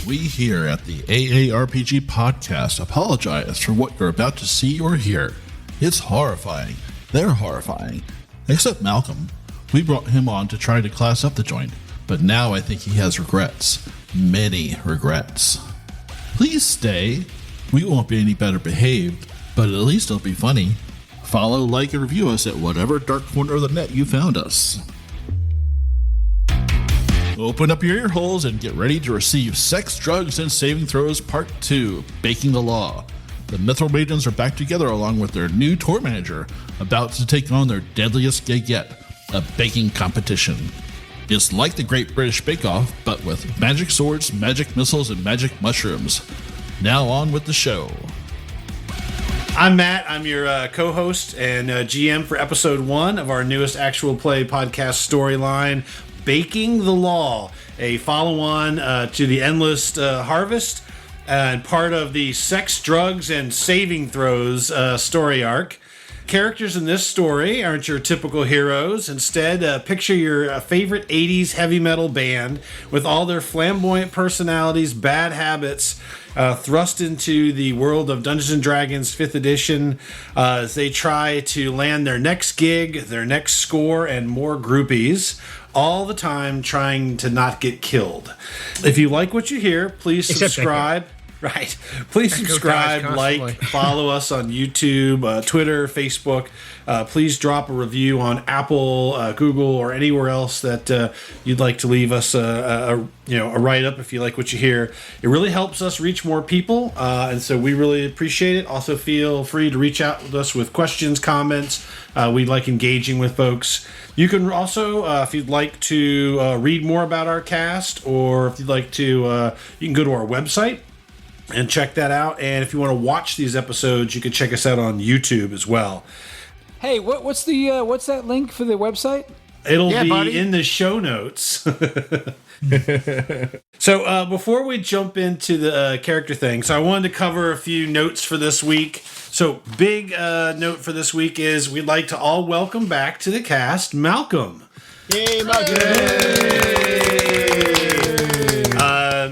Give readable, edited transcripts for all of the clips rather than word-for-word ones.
We here at the AARPG podcast apologize for what you're about to see or hear. It's horrifying. They're horrifying. Except Malcolm. We brought him on to try to class up the joint, but now I think he has regrets. Many regrets. Please stay. We won't be any better behaved, but at least it'll be funny. Follow, like, and review us at whatever dark corner of the net you found us. Open up your ear holes and get ready to receive Sex, Drugs, and Saving Throws Part 2, Baking the Law. The Mithril Maidens are back together along with their new tour manager, about to take on their deadliest gig yet, a baking competition. It's like the Great British Bake Off, but with magic swords, magic missiles, and magic mushrooms. Now on with the show. I'm Matt. I'm your co-host and GM for episode 1 of our newest actual play podcast storyline, Baking the Law, a follow-on to the Endless Harvest and part of the Sex, Drugs, and Saving Throws story arc. Characters in this story aren't your typical heroes. Instead, picture your favorite 80s heavy metal band with all their flamboyant personalities, bad habits, thrust into the world of Dungeons & Dragons 5th edition as they try to land their next gig, their next score, and more groupies, all the time trying to not get killed. If you like what you hear, please subscribe. Right. Please subscribe, like, follow us on YouTube, Twitter, Facebook. Please drop a review on Apple, Google, or anywhere else that you'd like to leave us a write-up if you like what you hear. It really helps us reach more people, and so we really appreciate it. Also, feel free to reach out with us with questions, comments. We like engaging with folks. You can also, if you'd like to read more about our cast, or if you'd like to, you can go to our website and check that out. And if you want to watch these episodes, you can check us out on YouTube as well. Hey, what's that link for the website? It'll be in the show notes. So before we jump into the character thing, so I wanted to cover a few notes for this week. So big note for this week is we'd like to all welcome back to the cast Malcolm. Yay, Malcolm!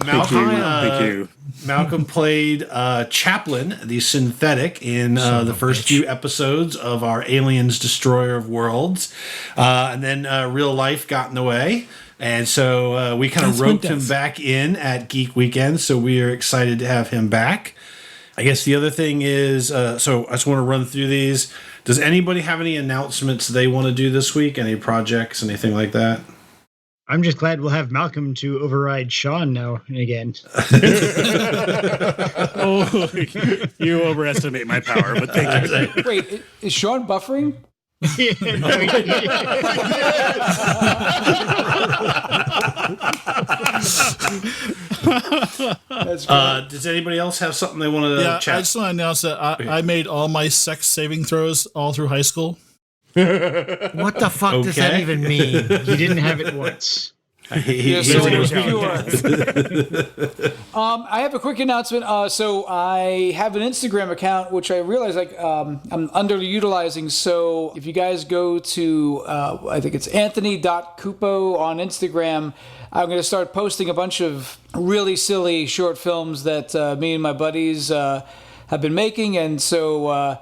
Malcolm, thank you. Malcolm played Chaplain, the synthetic, in the first few episodes of our Aliens Destroyer of Worlds. And then real life got in the way. And so we kind of roped him back in at Geek Weekend. So we are excited to have him back. I guess the other thing is, so I just want to run through these. Does anybody have any announcements they want to do this week? Any projects, anything like that? I'm just glad we'll have Malcolm to override Sean now and again. Oh, you overestimate my power, but thank you. Wait, is Sean buffering? That's great. Does anybody else have something they want to chat? I just want to announce that I made all my sex saving throws all through high school. What the fuck does that even mean? You didn't have it once. You're so pure. I have a quick announcement. So I have an Instagram account, which I realize I'm underutilizing. So if you guys go to, I think it's anthony.cupo on Instagram, I'm going to start posting a bunch of really silly short films that me and my buddies have been making. And so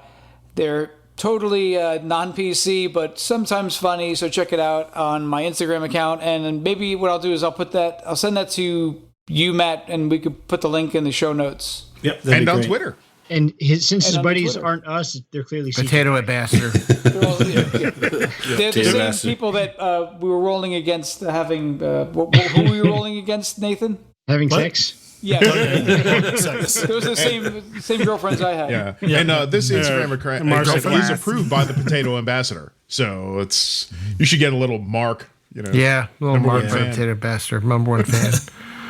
they're totally non-PC, but sometimes funny. So check it out on my Instagram account. And then maybe what I'll do is I'll send that to you, Matt, and we could put the link in the show notes. Yep, and on Twitter. And since his buddies aren't us, they're clearly Potato Ambassador. They're the same people that we were rolling against having. Who were we rolling against, Nathan? Having sex? Yeah, those are the same girlfriends I had. Yeah. And this Instagram account is approved by the Potato Ambassador, so you should get a little mark. Yeah, a little mark by the Potato Ambassador, number one fan.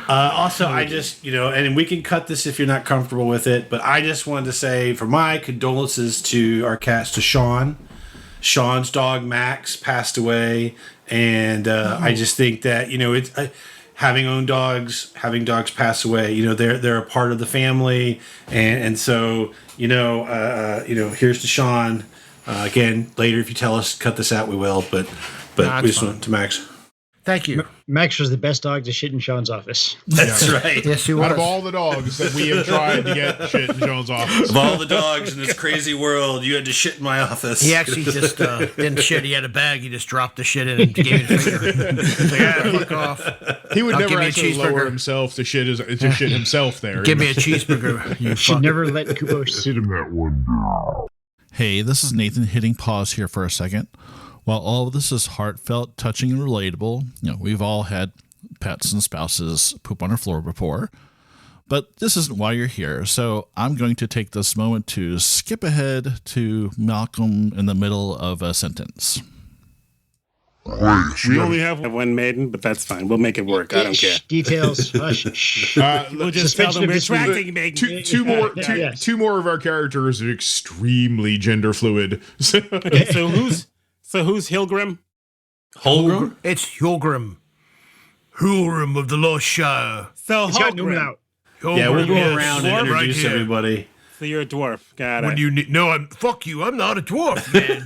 Also, I just, and we can cut this if you're not comfortable with it, but I just wanted to say for my condolences to our cast, to Sean. Sean's dog Max passed away, and I just think that it's having dogs pass away. They're a part of the family, and so here's to Sean. Again, later if you tell us cut this out, we will. But we just went to Max. Thank you. Max was the best dog to shit in Sean's office. That's right. Yes, he was. Out of all the dogs that we have tried to get shit in Jones' office. Of all the dogs in this crazy world, you had to shit in my office. He actually just didn't shit. He had a bag. He just dropped the shit in and gave me the finger. He's like, fuck off. He would I'll never give me a actually lower cheeseburger. himself to shit himself there. Give me a cheeseburger. You Should fuck. never let Kubo sit him. Hey, this is Nathan hitting pause here for a second. While all of this is heartfelt, touching, and relatable, we've all had pets and spouses poop on our floor before. But this isn't why you're here, so I'm going to take this moment to skip ahead to Malcolm in the middle of a sentence. We only have one maiden, but that's fine. We'll make it work. I don't care. Details. Hush. We'll just tell them we're Suspension of attracting maiden. Two more of our characters are extremely gender fluid. Okay, so who's Hilgrim? Holgrim? It's Hulgrim. Hulgrim of the Lost Shire. So It's got Newman Holgrim. out. Yeah, we'll go Yes. around and Dwarf right introduce here. everybody. So you're a dwarf. Got it. When you need, no, I'm fuck you. I'm not a dwarf, man.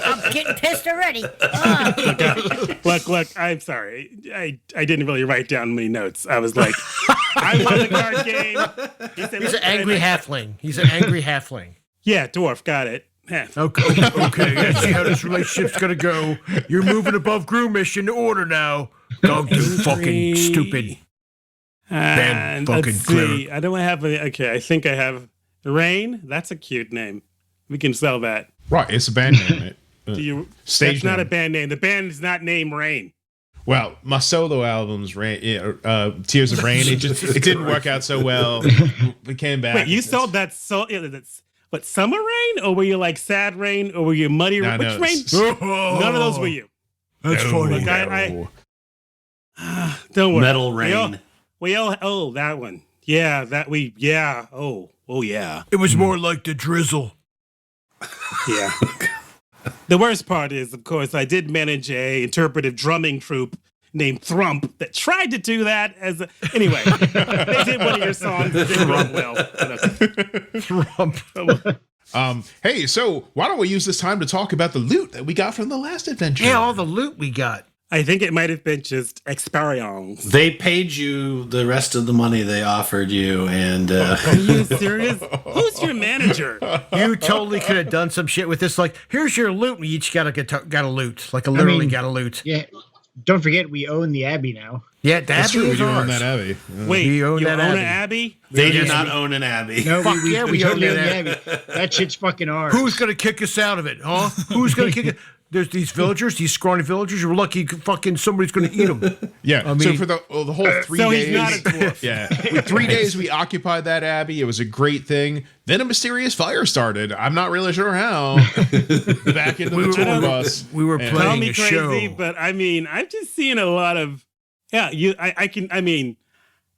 I'm getting pissed already. Oh. Look, I'm sorry. I didn't really write down many notes. I was like, I won the card game. He said, He's an angry halfling. He's an angry halfling. Yeah, dwarf. Got it. Half. Okay. I see how this relationship's gonna go. You're moving above groomish into order now. Don't do fucking stupid. And fucking let's see. I don't have a. Okay, I think I have Rain. That's a cute name. We can sell that. Right, it's a band name. Do you? Stage That's not name. a band name. The band is not named Rain. Well, my solo albums, Tears of Rain, it didn't work out so well. We came back. Wait, you sold that? That's what? Summer Rain, or were you like Sad Rain, or were you Muddy Rain? Which Rain? None of those were you. That's funny. Look, don't worry. Metal Rain. Oh, that one. Yeah, yeah. Oh, yeah. It was more like the drizzle. Yeah. The worst part is, of course, I did manage a interpretive drumming troupe named Thrump that tried to do that as a... Anyway, they did one of your songs. It didn't run well. Thrump. Hey, so why don't we use this time to talk about the loot that we got from the last adventure? Yeah, all the loot we got. I think it might have been just experience. They paid you the rest of the money they offered you, and Are you serious? Who's your manager? You totally could have done some shit with this. Like, here's your loot. We each got a loot. Like, literally got a loot. Yeah. Don't forget, we own the Abbey now. Yeah, the That's Abbey true. We is do own ours. that Abbey. Wait, We own you that own Abbey. an Abbey? they do Yes, not we- own an abbey. No, Fuck yeah, we own totally own that the Abbey. That shit's fucking ours. Who's gonna kick us out of it, huh? Who's gonna kick it? There's these villagers, these scrawny villagers. We're lucky fucking somebody's gonna eat them. Yeah. I So mean- for the whole 3 So days. he's not a dwarf. Yeah. With 3 days, we occupied that abbey. It was a great thing. Then a mysterious fire started. I'm not really sure how. Back into the tour bus. We were And- Call playing me a crazy, show. but I mean, I've just seen a lot of... Yeah,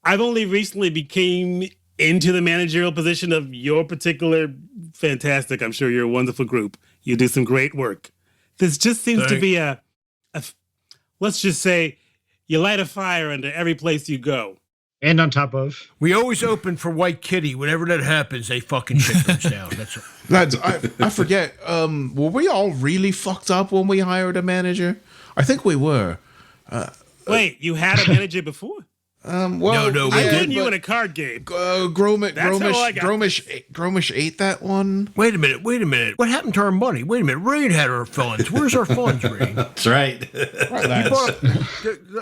I've only recently became into the managerial position of your particular fantastic. I'm sure you're a wonderful group. You do some great work. This just seems to be let's just say, you light a fire under every place you go. And on top of. We always open for White Kitty. Whenever that happens, they fucking shit goes down. That's Lads, I forget. Were we all really fucked up when we hired a manager? I think we were. Wait, you had a manager before? Well, No, we I did, won you in a card game. Gromish ate that one. Wait a minute. What happened to our money? Wait a minute. Rain had our funds. Where's our funds, Rain? That's right. Right, lads.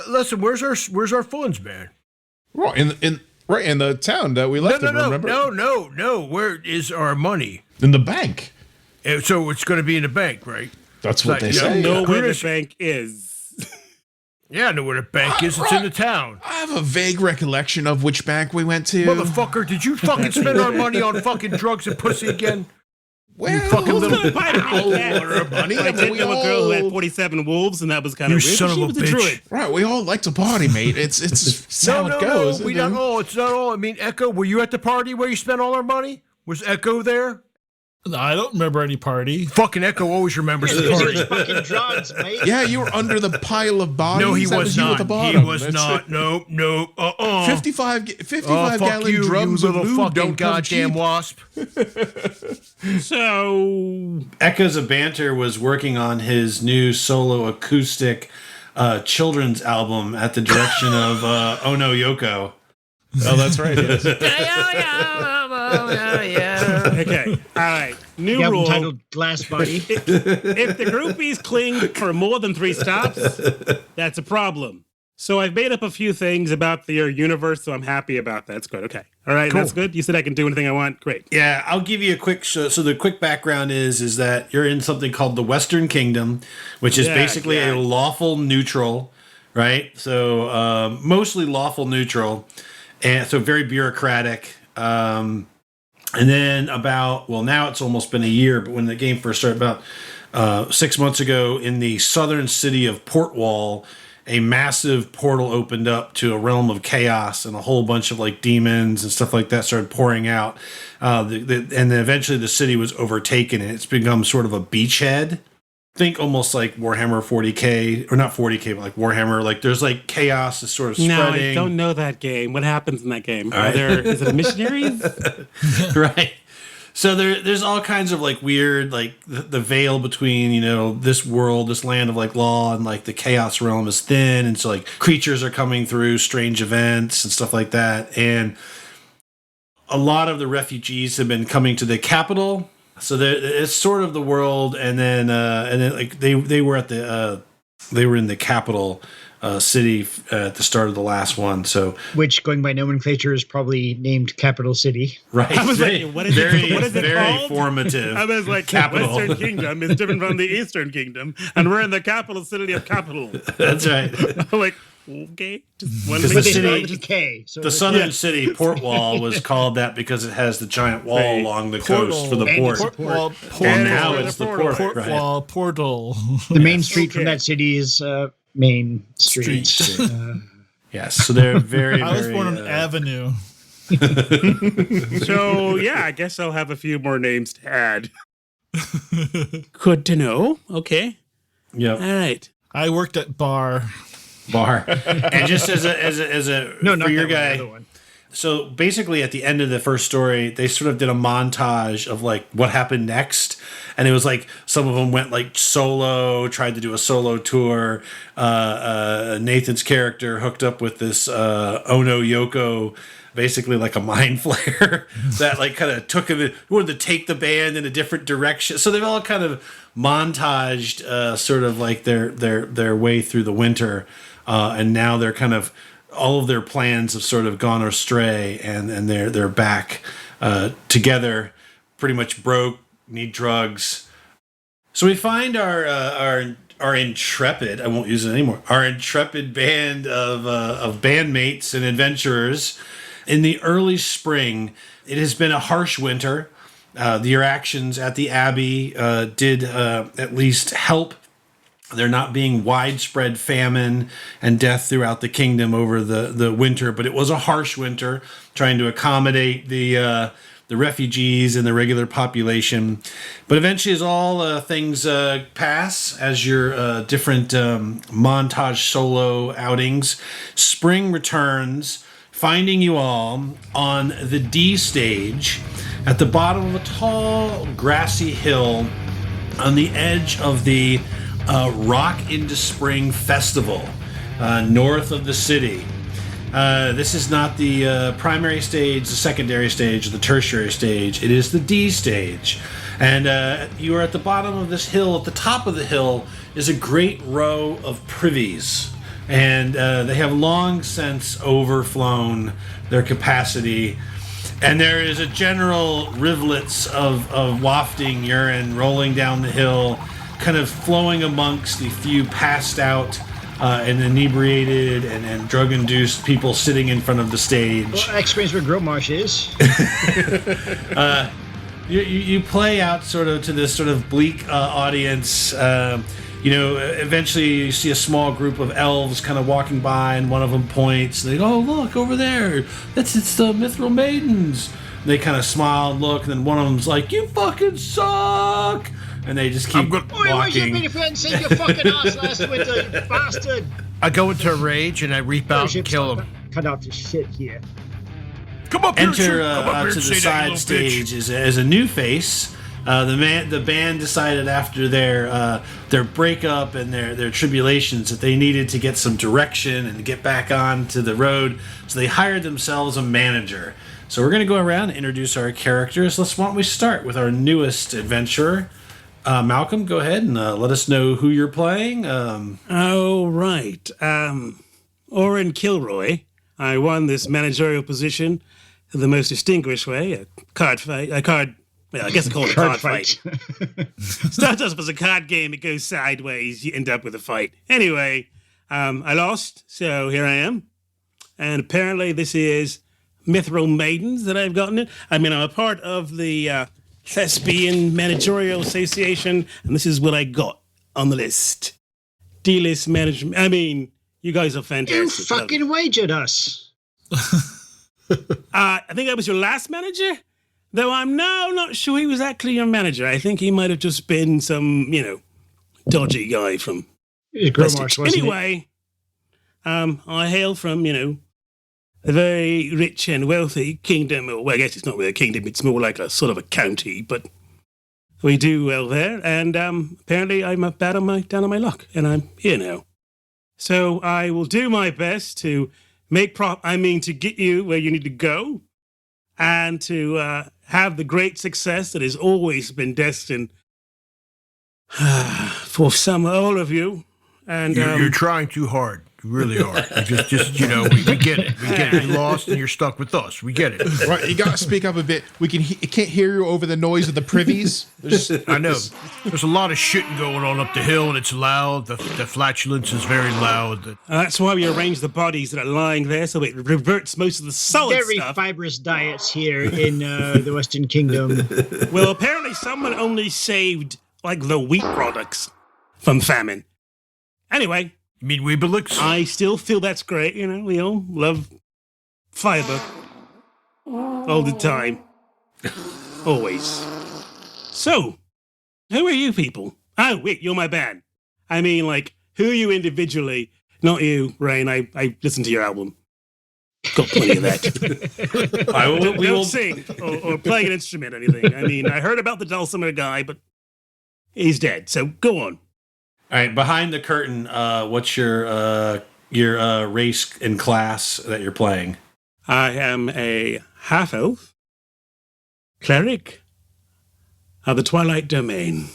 Listen, where's our funds, man? Right in the town that we left them. Remember? No. Where is our money? In the bank. So it's going to be in the bank, right? That's what they Yeah, say. Know where the Greenish- bank is. Yeah, I know where the bank is. It's in the town. I have a vague recollection of which bank we went to. Motherfucker, did you fucking spend our money on fucking drugs and pussy again? Well, fucking little money. I did know a girl who had 47 wolves, and that was kind You of weird. son but of she a was bitch. druid. Right, we all like to party, mate. It's how it goes. We don't all. It's not all. I mean, Echo, were you at the party where you spent all our money? Was Echo there? I don't remember any party. Fucking Echo always remembers the Because he party. was fucking drugs, mate. Yeah, you were under the pile of bodies. No, he That was you at not. the He bottom. was That's not. it. No. 55 fuck gallon you, drums you of little lube fucking don't come goddamn cheap. wasp. So, Echoes of Banter was working on his new solo acoustic children's album at the direction of Ono Yoko. Oh, that's right. Yes. Okay, all right. New The album rule. titled Glass Body. If the groupies cling for more than 3 stops, that's a problem. So I've made up a few things about your universe, so I'm happy about that. That's good. Okay. All right, that's good. You said I can do anything I want. Great. Yeah, I'll give you a quick. So the quick background is that you're in something called the Western Kingdom, which is basically a lawful neutral, right? So mostly lawful neutral, and so very bureaucratic. And then now it's almost been a year, but when the game first started, about 6 months ago, in the southern city of Portwall, a massive portal opened up to a realm of chaos, and a whole bunch of like demons and stuff like that started pouring out. And then eventually the city was overtaken, and it's become sort of a beachhead. Think almost like Warhammer 40K, or not 40K, but like Warhammer. Like there's like chaos is sort of spreading. No, I don't know that game. What happens in that game? Is it missionaries? Right. So there's all kinds of like weird, like the veil between, this world, this land of like law and like the chaos realm is thin. And so like creatures are coming through, strange events and stuff like that. And a lot of the refugees have been coming to the capital. So it's sort of the world. And then like they were they were in the capital city at the start of the last one. So, which, going by nomenclature, is probably named Capital City. Right. I was like, what is it very called? Formative. I was like, capital. Western Kingdom is different from the Eastern Kingdom, and we're in the capital city of capital. That's right. I'm like, okay, just one Because But the they city- spelled K. So The southern city, Portwall, was called that because it has the giant wall along the coast for the And port. it's Portwall, And And now it's it's the the port. portal. Right? Portwall, portal. the main street from Okay. that city is Main Street. Street. Yes. So they're very, I was very, born on Avenue. So yeah, I guess I'll have a few more names to add. Good to know. Okay. Yep. All right. I worked at bar. Bar. And just as a No, not for your that one, the guy. other one. So basically, at the end of the first story, they sort of did a montage of like what happened next, and it was like some of them went like solo, tried to do a solo tour. Nathan's character hooked up with this Ono Yoko, basically like a mind flayer that like kind of took him, wanted to take the band in a different direction. So they've all kind of montaged sort of like their way through the winter, and now they're kind of. All of their plans have sort of gone astray, and they're back together, pretty much broke, need drugs. So we find our intrepid. I won't use it anymore. Our intrepid band of bandmates and adventurers in the early spring. It has been a harsh winter. Your actions at the Abbey did at least help. There not being widespread famine and death throughout the kingdom over the winter, but it was a harsh winter, trying to accommodate the refugees and the regular population. But eventually, as all things pass, as your different montage solo outings, spring returns, finding you all on the D stage at the bottom of a tall, grassy hill on the edge of the Rock into Spring Festival, north of the city. This is not the primary stage, the secondary stage, the tertiary stage. It is the D stage. And you are at the bottom of this hill. At the top of the hill is a great row of privies. And they have long since overflown their capacity. And there is a general rivulets of wafting urine rolling down the hill, kind of flowing amongst the few passed out and inebriated and drug-induced people sitting in front of the stage. Well, I experience where Gromarsh is. You play out sort of to this sort of bleak audience. Eventually you see a small group of elves kind of walking by, and one of them points. And they go, "Oh, look over there! It's the Mithril Maidens." And they kind of smile and look, and then one of them's like, "You fucking suck!" And they just keep Oi, where's your walking. big friend? Save your fucking ass last winter, you bastard! I go into a rage and I reap out and kill him. Cut out the shit here. Come up here, Enter come up here to and the say that, you side little bitch. stage is a new face The band decided after their breakup and their tribulations that they needed to get some direction and to get back onto the road. So they hired themselves a manager. So we're going to go around and introduce our characters. Why don't we start with our newest adventurer, Malcolm? Go ahead and let us know who you're playing. Oh, right. Orin Killroy. I won this managerial position the most distinguished way, a card fight. Well, I guess I call it a card fight. Starts off as a card game, it goes sideways, you end up with a fight. Anyway, I lost, so here I am. And apparently this is Mithril Maidens that I've gotten it. I mean, I'm a part of the Thespian Managerial Association, and this is what I got on the list. D-list management. I mean, you guys are fantastic. You fucking wagered us. I think I was your last manager, though I'm now not sure he was actually your manager. I think he might have just been some, dodgy guy from Gromars, wasn't Anyway, I hail from, a very rich and wealthy kingdom. Well, I guess it's not really a kingdom, it's more like a sort of a county, but we do well there. And apparently I'm down on my luck, and I'm here now. So I will do my best to to get you where you need to go, and to have the great success that has always been destined for all of you. And You're trying too hard. You really are. You just we get it. We get it. You lost and you're stuck with us. We get it. Right, you got to speak up a bit. We can't hear you over the noise of the privies. I know. There's a lot of shitting going on up the hill, and it's loud. The flatulence is very loud. That's why we arrange the bodies that are lying there, so it reverts most of the solid Very stuff. fibrous diets here in the Western Kingdom. Well, apparently someone only saved, the wheat products from famine. Anyway. You mean Weebelix? I still feel that's great, we all love fiber. All the time. Always. So, who are you people? Oh, wait, you're my band. I mean, who are you individually? Not you, Rain. I listened to your album. Got plenty of that. We won't sing or play an instrument or anything. I mean, I heard about the dulcimer guy, but he's dead, so go on. All right, behind the curtain, what's your race and class that you're playing? I am a half-elf cleric of the Twilight Domain.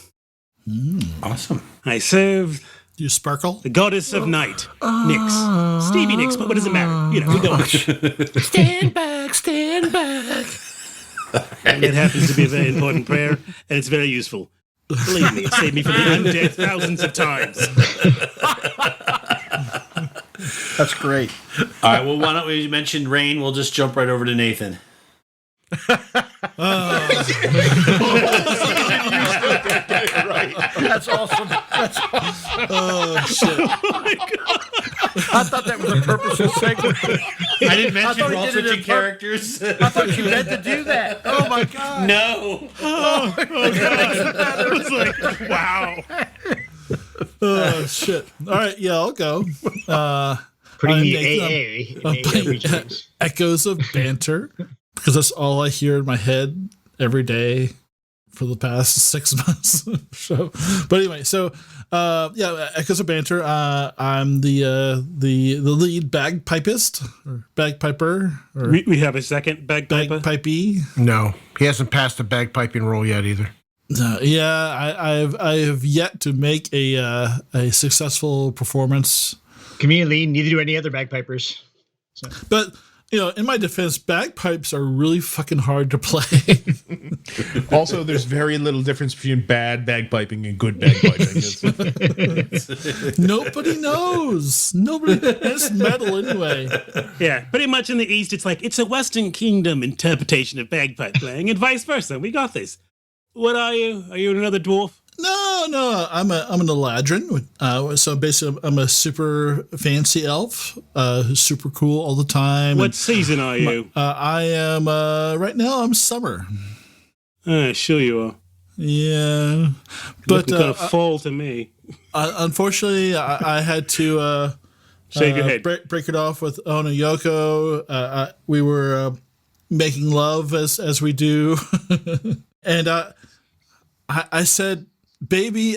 Awesome. I serve You sparkle? the goddess of night, Nyx. Stevie Nyx, but what does it matter? We go. Stand back, stand back. And it happens to be a very important prayer, and it's very useful. Believe me, it saved me from the undead thousands of times. That's great. All right, well, why don't we mention Rain? We'll just jump right over to Nathan. That's awesome. That's awesome. Oh, shit. Oh my God. I thought that was a purposeful segment. I didn't mention thought he we're all did it switching in characters. I thought you meant to do that. Oh my God. No. Oh God. It was like, wow. Oh, shit. All right, yeah, I'll go. Putting I'm the Nathan. AA in AA regions. Echoes of banter, because that's all I hear in my head every day for the past 6 months. But anyway, Echoes of Banter. I'm the lead bagpipist or bagpiper. Or We have a second bagpiper. bagpipey. No, he hasn't passed the bagpiping roll yet either. I have yet to make a successful performance. Conveniently, neither do any other bagpipers. So. But in my defense, bagpipes are really fucking hard to play. Also, there's very little difference between bad bagpiping and good bagpiping. Nobody knows. It's metal anyway. Yeah, pretty much in the East, it's a Western Kingdom interpretation of bagpipe playing, and vice versa. We got this. What are you? Are you another dwarf? No. I'm an Eladrin. So basically, I'm a super fancy elf, who's super cool all the time. What season are you? I am right now. I'm summer. Sure you are. Yeah, but kind of fall to me. Unfortunately, I had to shave your head. Break it off with Ona Yoko. We were making love as we do, and I said, baby,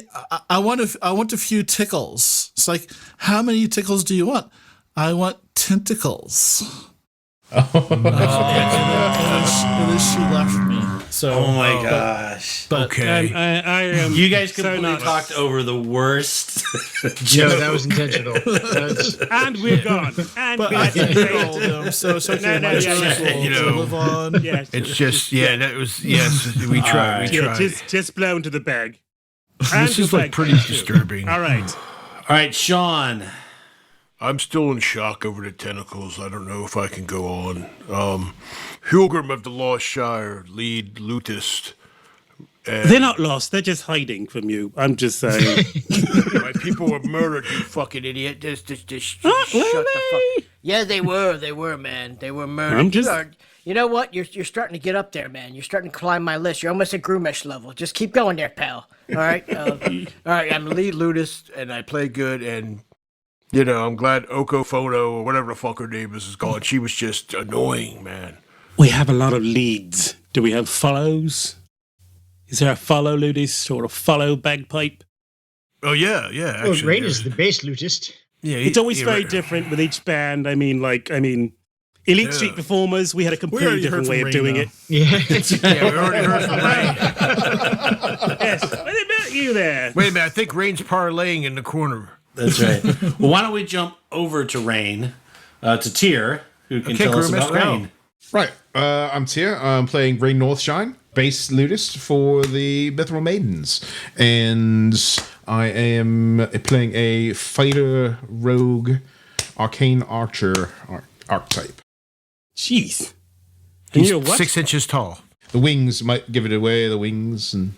I want a few tickles. It's like, how many tickles do you want? I want tentacles. And then she left me. So, oh my gosh. But Okay. I am. You guys so completely not- talked over the worst. No, that was intentional. That's, And we're gone. And but we're I gone. told them, so it's okay. No, my yeah, choice yeah, will you know. live on. Yes. It's just, that was, yes, we tried. We Yeah, tried. just blow into the bag. This is like pretty disturbing. All right. All right, Sean. I'm still in shock over the tentacles. I don't know if I can go on. Pilgrim of the Lost Shire, lead lutist. They're not lost. They're just hiding from you. I'm just saying. My people were murdered, you fucking idiot. Just shut the fuck. Yeah, they were, man. They were murdered. I'm just- You know what? You're starting to get up there, man. You're starting to climb my list. You're almost at Groomish level. Just keep going there, pal. All right? All right, I'm lead lutist, and I play good, and, I'm glad Oko Photo, or whatever the fuck her name is gone. She was just annoying, man. We have a lot of leads. Do we have follows? Is there a follow ludist or a follow bagpipe? Oh, yeah, well, actually. Rain is the bass lutist. Yeah, It's always very different with each band. I mean, Elite Street Performers, we had a completely already different heard way from of doing Rain, it. Yeah. Yeah, we already heard from Rain. Yes. What about you there? Wait a minute, I think Rain's parlaying in the corner. That's right. Well, why don't we jump over to Rain, to Tyr, who can Okay, tell us Groomish, about go. Rain. Right. I'm Tyr. I'm playing Rain Northshine, bass lutist for the Mithril Maidens. And I am playing a fighter, rogue, arcane archer archetype. Jeez. And you're what? 6 inches tall. The wings might give it away, the wings. And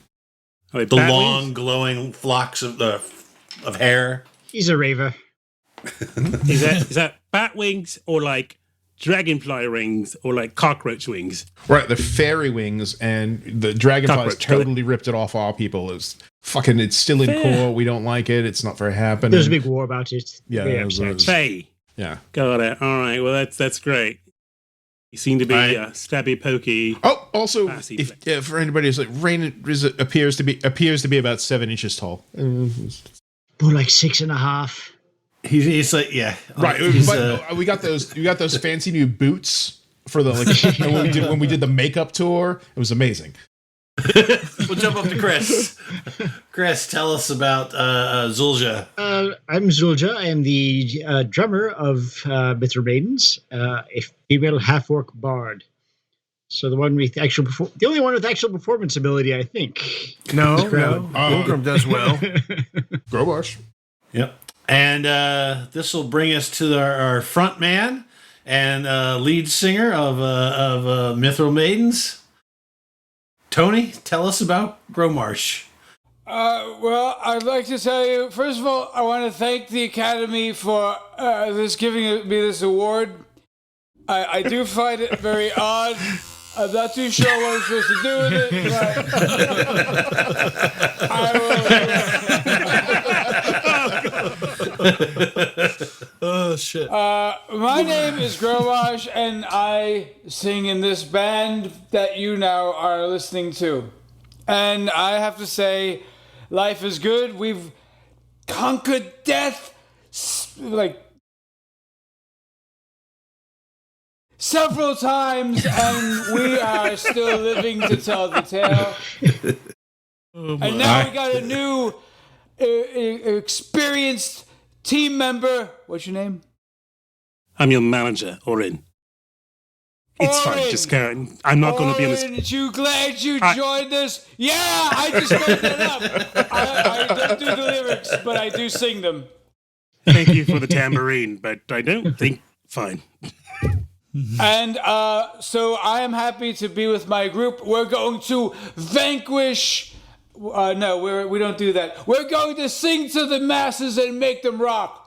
Oh, wait, The bat long, wings? glowing flocks of hair. He's a raver. Is that bat wings or like dragonfly wings or like cockroach wings? Right, the fairy wings and the dragonflies Cockroach, got it. totally ripped it off our people. It's still in core. We don't like it. It's not very happening. There's a big war about it. Yeah, Very it was- upset. Faye. Yeah. Got it. All right. Well, that's great. You seem to be Right. stabby pokey. Oh, also, Passy for anybody who's like, Rain appears to be about 7 inches tall. More like 6.5. He's like, yeah. Right, He's, but we got those fancy new boots for the when we did the makeup tour. It was amazing. we'll jump up to Chris. Chris, tell us about Zulja. I'm Zulja. I am the drummer of Mithril Maidens, a female half-orc bard. So the only one with actual performance ability, I think. No. Pilgrim does well. Grobosh. Yep. And this will bring us to our front man and lead singer of Mithril Maidens. Tony, tell us about Gromarsh. Well, I'd like to tell you, first of all, I want to thank the Academy for giving me this award. I do find it very odd. I'm not too sure what I'm supposed to do with it, but Oh shit! my name is Gromash, and I sing in this band that you now are listening to. And I have to say, life is good. We've conquered death, several times, and we are still living to tell the tale. And now we got a new, experienced team member. What's your name? I'm your manager, Orin. It's fine, Orin. just go. I'm not going to be on this. Aren't you glad you joined us? Yeah, I just made that up. I don't do the lyrics, but I do sing them. Thank you for the tambourine, but I don't think. Fine. And so I am happy to be with my group. We're going to vanquish. No, we don't do that. We're going to sing to the masses and make them rock.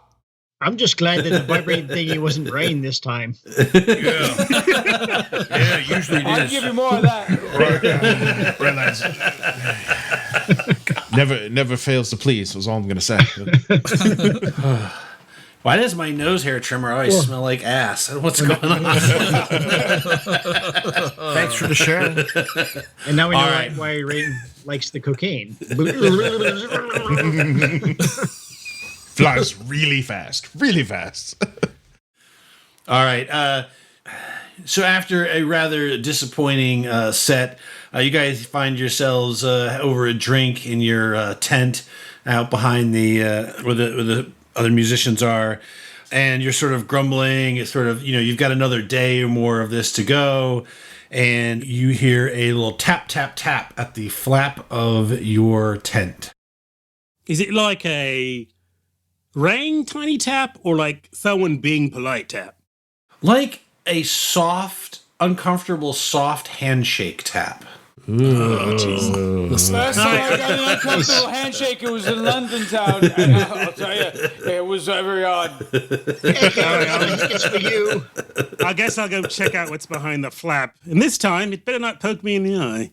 I'm just glad that the vibrating thingy wasn't Rain this time. Yeah, usually it I'll is. give you more of that. Never fails to please. Was all I'm going to say. Why does my nose hair trimmer always smell like ass? What's going on? Thanks for the share. And now we know All right. why Rain likes the cocaine. Flies really fast. Really fast. All right. So after a rather disappointing set, you guys find yourselves over a drink in your tent out behind the where the other musicians are, and you're sort of grumbling. It's sort of, you've got another day or more of this to go, and you hear a little tap, tap, tap at the flap of your tent. Is it like a rain tiny tap or like someone being polite tap? Like a soft, uncomfortable, soft handshake tap. Oh, jeez. Last time I got an uncomfortable handshake, it was in London town. And I'll tell you, it was very odd. I think it's for you. I guess I'll go check out what's behind the flap. And this time, it better not poke me in the eye.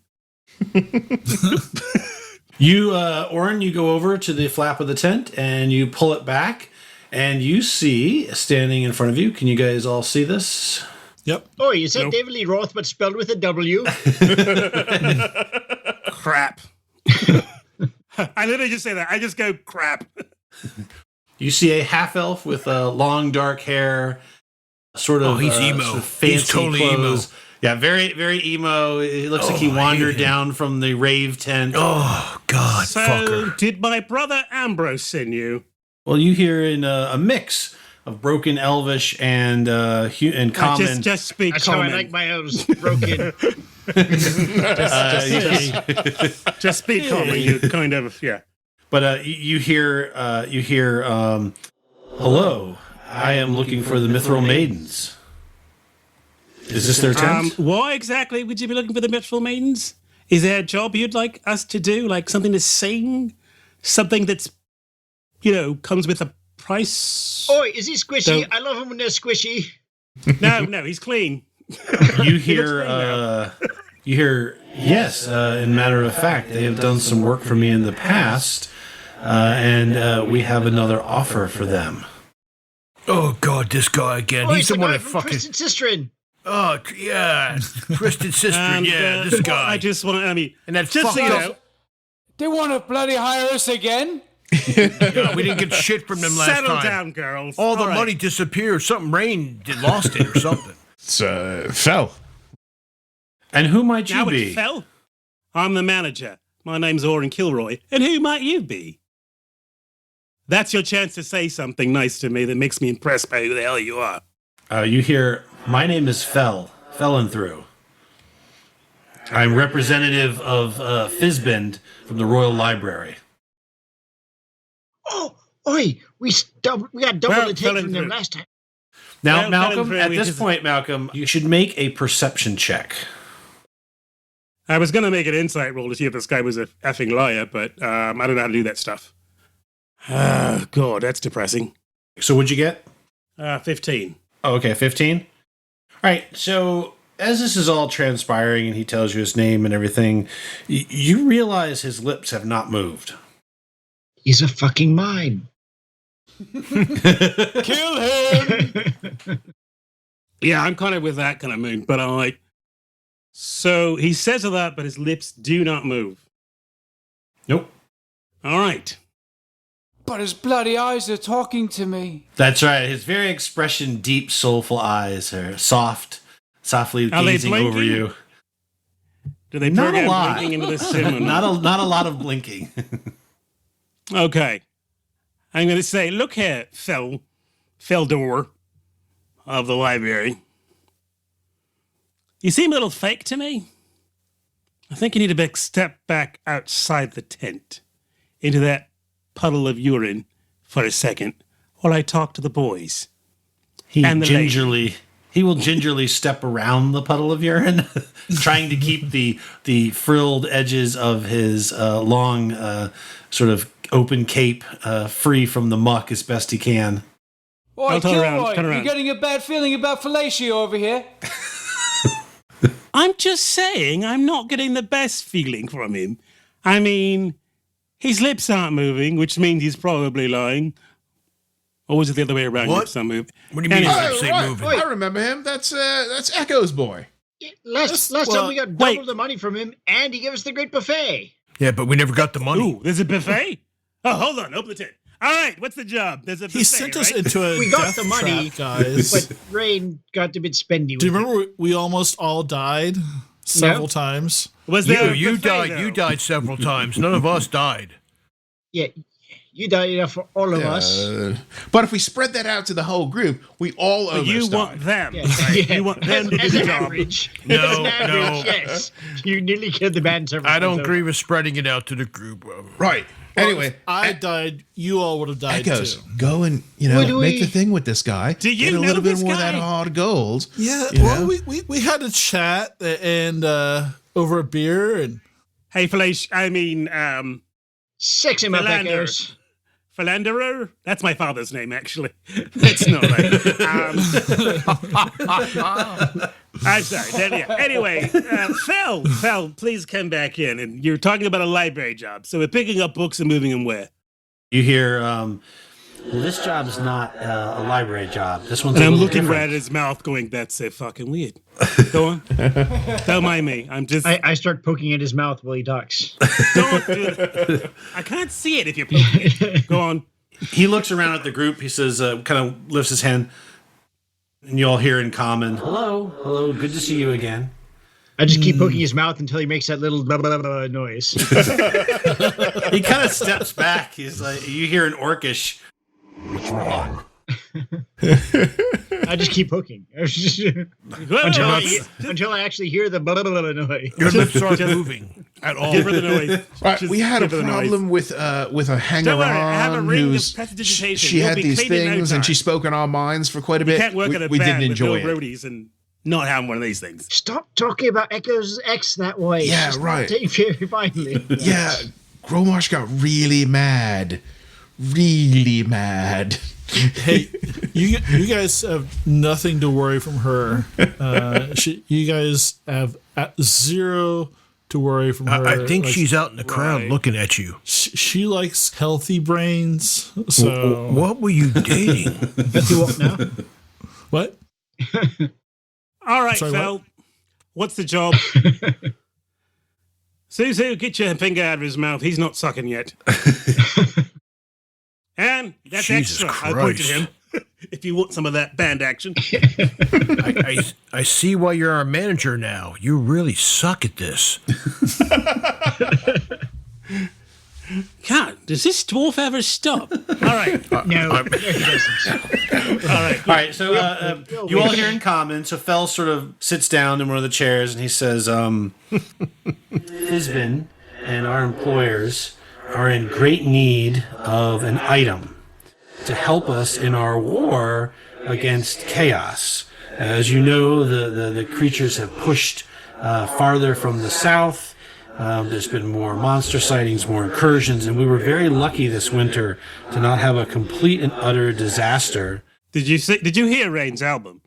You, Orin, you go over to the flap of the tent and you pull it back, and you see standing in front of you. Can you guys all see this? Yep. Oh, you said David Lee Roth, but spelled with a W. Crap. I literally just say that. I just go crap. You see a half elf with long dark hair, sort of. He's emo. Sort of fancy He's totally clothes. emo. Yeah, very, very emo. It looks like he wandered down from the rave tent. Oh, God, So, fucker. did my brother Ambrose send you? Well, you hear in a mix of broken Elvish and common. Just speak That's how I common. like my elves broken. Just speak common. You kind of, yeah. But you hear, hello, I am looking for the Mithril Maidens. Is this their tent? Why exactly would you be looking for the Mithril Maidens? Is there a job you'd like us to do? Like something to sing? Something that's, comes with a price? Oh, is he squishy? So- I love him when they're squishy. No, he's clean. You hear, yes, in matter of fact, they have done some work for me in the past, and we have another offer for them. Oh, God, this guy again. Oh, He's the one guy that from fucking... Twisted Sisterin. Oh, yeah. Twisted Sister, And, this guy. I just want to, and that just so you fucker... know, They want to bloody hire us again? Yeah, we didn't get shit from them last settle time. down, girls. All the right. money disappeared. Something rained. They lost it or something. It's Fel. And who might you Now be? it fell. I'm the manager. My name's Orin Killroy. And who might you be? That's your chance to say something nice to me that makes me impressed by who the hell you are. You hear, my name is Fell and Through. I'm representative of Fizbin from the Royal Library. Oh, oi, we got double the take from them last time. Now, Well, Malcolm, Fell and at Through, this which is- point, Malcolm, you should make a perception check. I was going to make an insight roll to see if this guy was a effing liar, but I don't know how to do that stuff. Oh, God, that's depressing. So what'd you get? 15. Oh, okay, 15. All right, so as this is all transpiring and he tells you his name and everything, you realize his lips have not moved. He's a fucking mime. Kill him! Yeah, I'm kind of with that kind of mood, but I'm like, so he says a lot, but his lips do not move. Nope. All right. But his bloody eyes are talking to me. That's right. His very expression, deep, soulful eyes are softly Are they gazing over blinking? you. Do they Not a program lot. blinking into this sim? or Not a lot of blinking. Okay. I'm going to say, look here, Feldor of the library. You seem a little fake to me. I think you need a big step back outside the tent into that puddle of urine for a second while I talk to the boys. He And the will gingerly step around the puddle of urine, trying to keep the frilled edges of his long sort of open cape free from the muck as best he can. Oi, I'll turn around, Killroy, turn around. you getting a bad feeling about fellatio over here? I'm just saying I'm not getting the best feeling from him. I mean, his lips aren't moving, which means he's probably lying. Or was it the other way around? What? Some move. What do you mean? Anyway. I say right. moving? I remember him. That's Echo's boy. Last well, time we got double the money from him, and he gave us the great buffet. Yeah, but we never got the money. Ooh, there's a buffet? Oh, hold on. Open the tent. All right, what's the job? There's a buffet, He sent us right? into a We got death the money, trap, guys. But Rain got a bit spendy. Do you with it. remember we almost all died several times? Was there a You buffet, died. though? You died several times. None of us died. Yeah, you died enough for all of us. But if we spread that out to the whole group, we all But almost you died. want them. Yeah. Right? Yeah. You want them to do As the an job. average, No, as an average, no. yes, you nearly killed the band several I don't times. agree with spreading it out to the group. Right. Anyway, If I died, you all would have died Echoes, too. go and What do make we- the thing with this guy. Do you get a know little bit this more of that guy? hard gold. Yeah, you well, know? we had a chat and over a beer and Hey, Felice, I mean, Sex him up, Philander. Echoes. Philanderer? That's my father's name, actually. It's not right. I'm sorry. Anyway, Phil, please come back in. And you're talking about a library job. So we're picking up books and moving them where? You hear, well, this job is not a library job. This one's And a I'm little looking different. right at his mouth going, that's so fucking weird. Go on. Don't mind me. I'm just... I start poking at his mouth while he talks. Don't do that. I can't see it if you're poking it. Go on. He looks around at the group. He says, kind of lifts his hand, and you all hear in common, hello, good to see you again. I just keep poking his mouth until he makes that little blah, blah, blah, blah noise. He kind of steps back. He's like, you hear an orcish, I just keep poking until I actually hear the blah, blah, blah, blah noise. Your lips aren't moving at all. Give her the noise. Right, Just we had a give her the noise. problem with a hanger Don't worry, I have a on ring of who's prestidigitation. she You'll had be these clean in no things and time. she spoke in our minds for quite a You bit. can't work at a we band didn't with enjoy no it. roadies and not having one of these things. Stop talking about Echo's ex that way. Yeah, It's just right. not taken very finely. Yeah, Gromarsh got really mad. Really mad. hey, you guys have nothing to worry from her. You guys have zero to worry from her. I think Like, she's out in the crowd right. looking at you. she likes healthy brains. So What were you dating? Let's do what now? what? All right, Sorry, Phil. What's the job? Suzu, get your finger out of his mouth. He's not sucking yet. And that's Jesus extra. I pointed Christ. him. If you want some of that band action. I see why you're our manager now. You really suck at this. God, does this dwarf ever stop? All right. No, he doesn't. All right. All right, so you all hear in common. So Fel sort of sits down in one of the chairs and he says, Fizbin and our employers are in great need of an item to help us in our war against chaos. As you know, the creatures have pushed farther from the south. There's been more monster sightings, more incursions, and we were very lucky this winter to not have a complete and utter disaster. Did you hear Rain's album?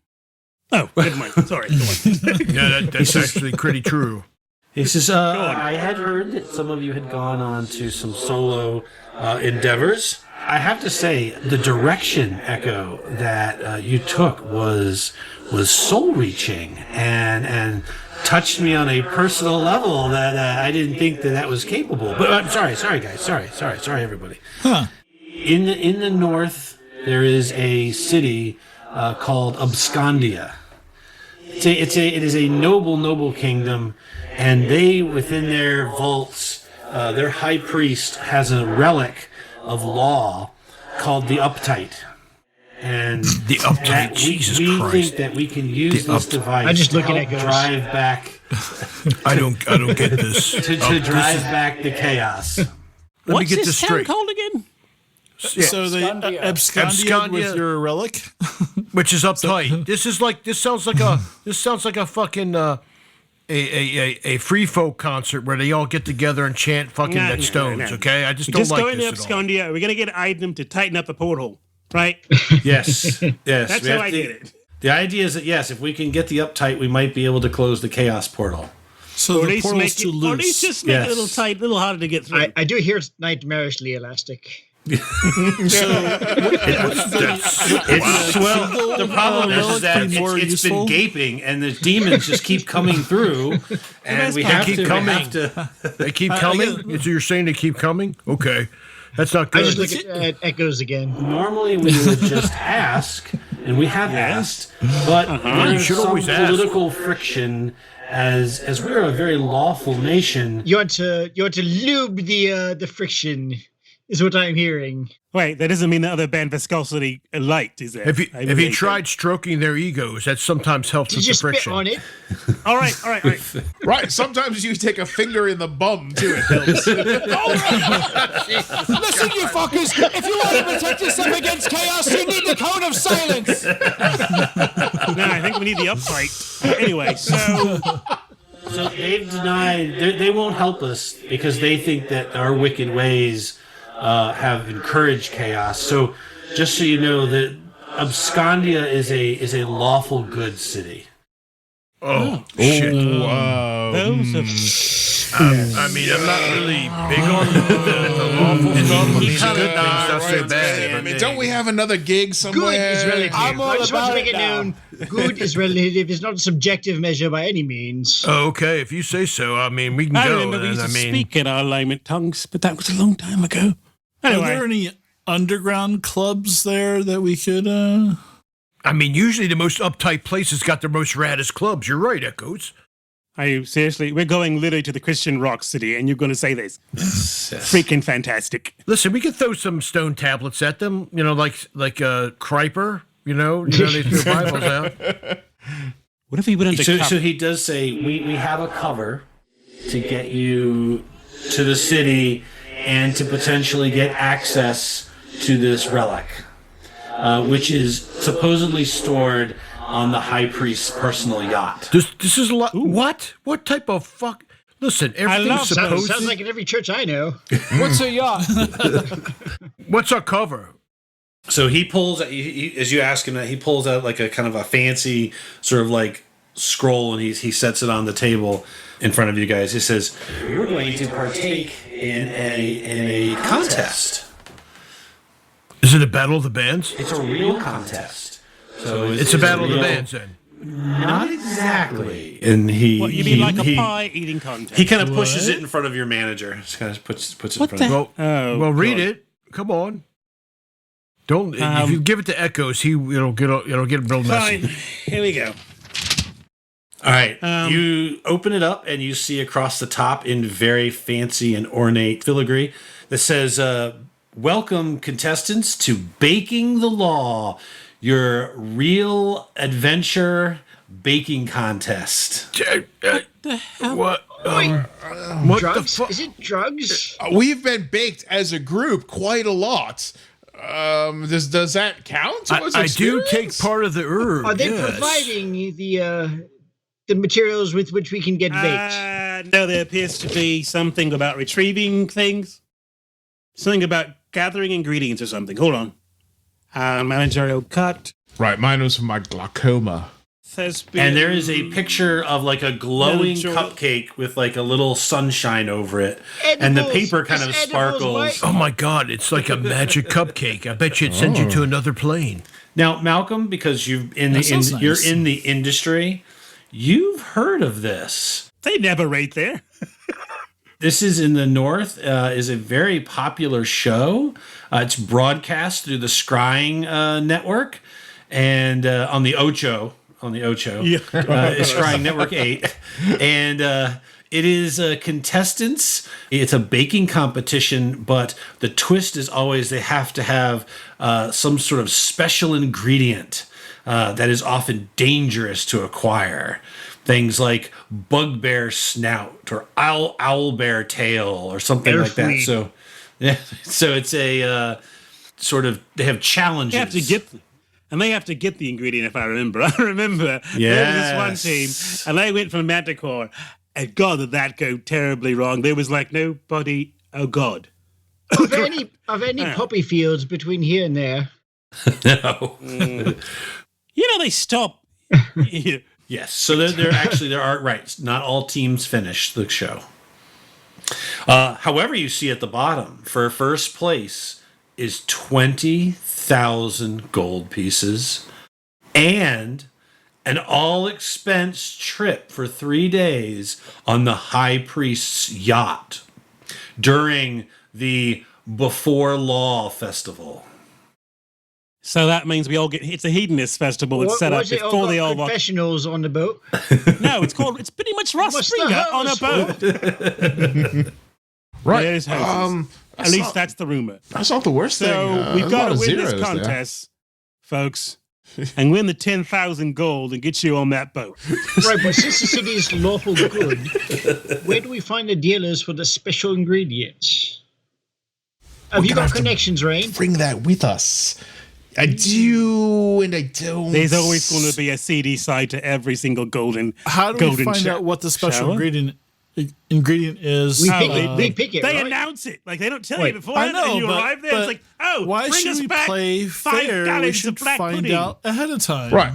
Oh, never mind. Sorry. Go on. Yeah, that's actually pretty true. He says, I had heard that some of you had gone on to some solo endeavors. I have to say, the direction, Echo, that you took was soul-reaching and touched me on a personal level that I didn't think that was capable. But I'm sorry, guys. Sorry, everybody. Huh. In the north, there is a city called Abscondia. It is a noble kingdom, and they, within their vaults, their high priest has a relic of law called the Uptight. And The Uptight, that Jesus we Christ. think that we can use The this Uptight. device I just to look at help Echoes. drive back I don't get this. to drive back the chaos. Let me What's get this this town straight. called again? Yeah, So they Abscondia. abscondied with Abscondia. your relic. which is uptight. This sounds like a fucking a free folk concert where they all get together and chant fucking Nah, at nah, Stones. nah, nah. Okay, I just We're don't just like going to this at all. Abscondia. We're going to get an item to tighten up the porthole, right? Yes. That's we how have I to- get it. The idea is that, yes, if we can get the Uptight, we might be able to close the chaos portal. So Or at the least portal's make too it, or at loose. least just make it a little Yes. tight, a little harder to get through. I do hear it's nightmarishly elastic. Well, the problem is that it's been gaping, and the demons just keep coming through, and we have to. They keep coming. So you're saying they keep coming? Okay, that's not I good. just look at echoes again. Normally, we would just ask, and we have asked, but there's should some always ask. political friction. As we're a very lawful nation, You want to lube the friction, is what I'm hearing. Wait, that doesn't mean the other band viscosity liked, is it? Have you tried stroking their egos? That sometimes helps Did with you the spit friction. on it? All right. Right. Sometimes you take a finger in the bum too. It helps. Listen, you fuckers! If you want to protect yourself against chaos, you need the cone of silence! No, I think we need the upright. Anyway, so they've denied. They won't help us because they think that our wicked ways have encouraged chaos. So, just so you know, that Abscondia is a lawful good city. Oh, shit. those of I mean, I'm not really big on the lawful stuff. I mean, the good things not so bad. I mean, don't we have another gig somewhere? Good is relative. I'm all I just want to about make it it now. known. Good is relative. It's not a subjective measure by any means. Oh, okay, if you say so. I mean, we can I go. remember we and, used to I mean, speak in our alignment tongues, but that was a long time ago. Are Anyway, there any underground clubs there that we could? I mean, usually the most uptight places got the most raddest clubs. You're right, Echoes. are you seriously? We're going literally to the Christian rock city, and you're going to say this? Freaking fantastic! Listen, we could throw some stone tablets at them. You know, like Kriper. You know, they throw Bibles out. What if he went into So he does say we have a cover to get you to the city and to potentially get access to this relic, which is supposedly stored on the high priest's personal yacht. This is a lot. What? What type of fuck? Listen, everything's love- supposed Sounds like in every church I know. What's a yacht? What's our cover? So he pulls, as you ask him that, he pulls out like a kind of a fancy sort of like scroll, and he sets it on the table in front of you guys. He says, "You're going to partake in a contest. Is it a battle of the bands? It's a real contest. So It's a battle of the real- bands, then. Not exactly." And he, What you mean, like a pie eating contest? He kind of pushes it in front of your manager. Just kind of puts it in What front of the- you. Well, Oh, read God. it. Come on. Don't. If you give it to Echoes, it'll get real messy. Fine. Here we go. All right. You open it up and you see across the top in very fancy and ornate filigree that says, "Welcome, contestants, to Baking the Law, your real adventure baking contest." What? What the Drugs? fuck? Is it drugs? We've been baked as a group quite a lot. Does that count? towards I do experience? take part of the herb. Are they yes. providing the materials with which we can get baked? No, there appears to be something about retrieving things. Something about gathering ingredients or something. Hold on. Managerial cut. Right, mine was from my glaucoma. Fizbin. And there is a picture of like a glowing Managerial- cupcake with like a little sunshine over it. And the Edibles. paper kind of It's edibles, sparkles. Mike. Oh my God! It's like a magic cupcake. I bet you it sends you to another plane. Now, Malcolm, because you're in sounds nice. the industry, you've heard of this. They never rate there. This is in the North, is a very popular show. It's broadcast through the Scry Network and on the Ocho. It's Scry Network 8. And it is contestants. It's a baking competition, but the twist is always they have to have some sort of special ingredient that is often dangerous to acquire. Things like bugbear snout or owlbear tail or something like that. Airfleet. So, yeah, so it's a sort of they have challenges. They have to get, and they have to get the ingredient. If I remember, there was this one team, and they went from Manticore, and God, did that go terribly wrong? There was like nobody. Oh God! Are there any poppy fields between here and there? No. You know they stop. Yes. So there are right. Not all teams finish the show. However, you see at the bottom for first place is 20,000 gold pieces and an all-expense trip for 3 days on the High Priest's yacht during the Before Law Festival. So that means we all get. It's a hedonist festival. It's set up Was it before they all walk. confessionals on the boat? No, it's pretty much Ross What's the Springer on a house? boat. Right. There's houses. At least that's the rumor. That's not the worst thing. So we've there's a got lot to of win this zeros there. contest, folks, and win the 10,000 gold and get you on that boat. Right, but since the city is lawful good, where do we find the dealers for the special ingredients? Have you got connections, Rain? Bring that with us. I do and I don't. There's always going to be a CD side to every single golden. How do we find out what the special ingredient is? We pick it. They right? announce it. Like they don't tell Wait, you beforehand. I know, and you but- arrive there. but It's like, oh, Why bring should us we back play 5 fair? We gallons should of black find pudding. out ahead of time. Right.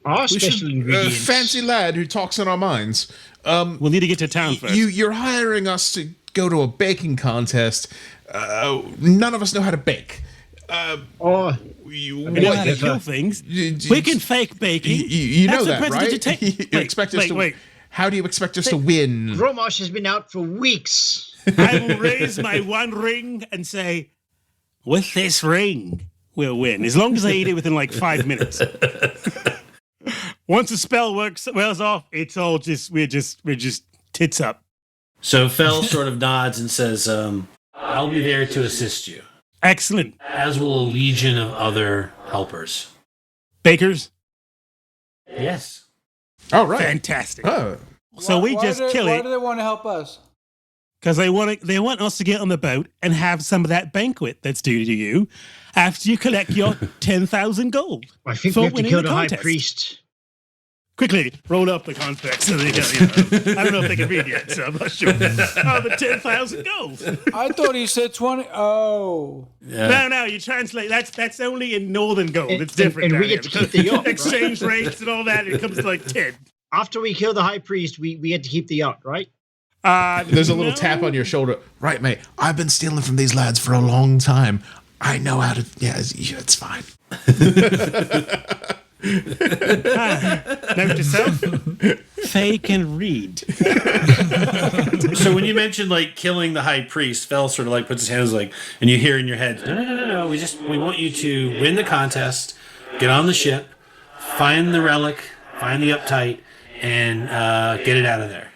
Our special ingredients. Fancy lad who talks in our minds. We'll need to get to town first. You're hiring us to go to a baking contest. None of us know how to bake. We know how to kill things. We can fake baking. You know That's that, what right? Wait, expect us to. wait. How do you expect us to win? Gromosh has been out for weeks. I will raise my one ring and say, with this ring, we'll win. As long as I eat it within like 5 minutes. Once the spell wears off, it's all we're just tits up. So Fel sort of nods and says, I'll be there to assist you, Excellent. as will a legion of other helpers. Bakers, Yes. Oh, right. fantastic. Oh. So we just kill Why it do they want to help us? because they want us to get on the boat and have some of that banquet that's due to you after you collect your 10,000 gold. I think for we have to winning kill the the high contest. priest. Quickly, roll up the contract so they can, I don't know if they can read yet, so I'm not sure. The 10,000 gold. I thought he said 20. Oh. No, you translate. That's only in northern gold. And- It's different. and we down get to here. keep the yacht, right? Exchange rates and all that. It comes to like 10. After we kill the high priest, we get to keep the yacht, right? There's a little tap on your shoulder. Right, mate. I've been stealing from these lads for a long time. I know how to. Yeah, it's fine. Note to self: Faye can read. So when you mentioned like killing the high priest, Fel sort of like puts his hands like, and you hear in your head, no. We want you to win the contest, get on the ship, find the relic, find the uptight, and get it out of there.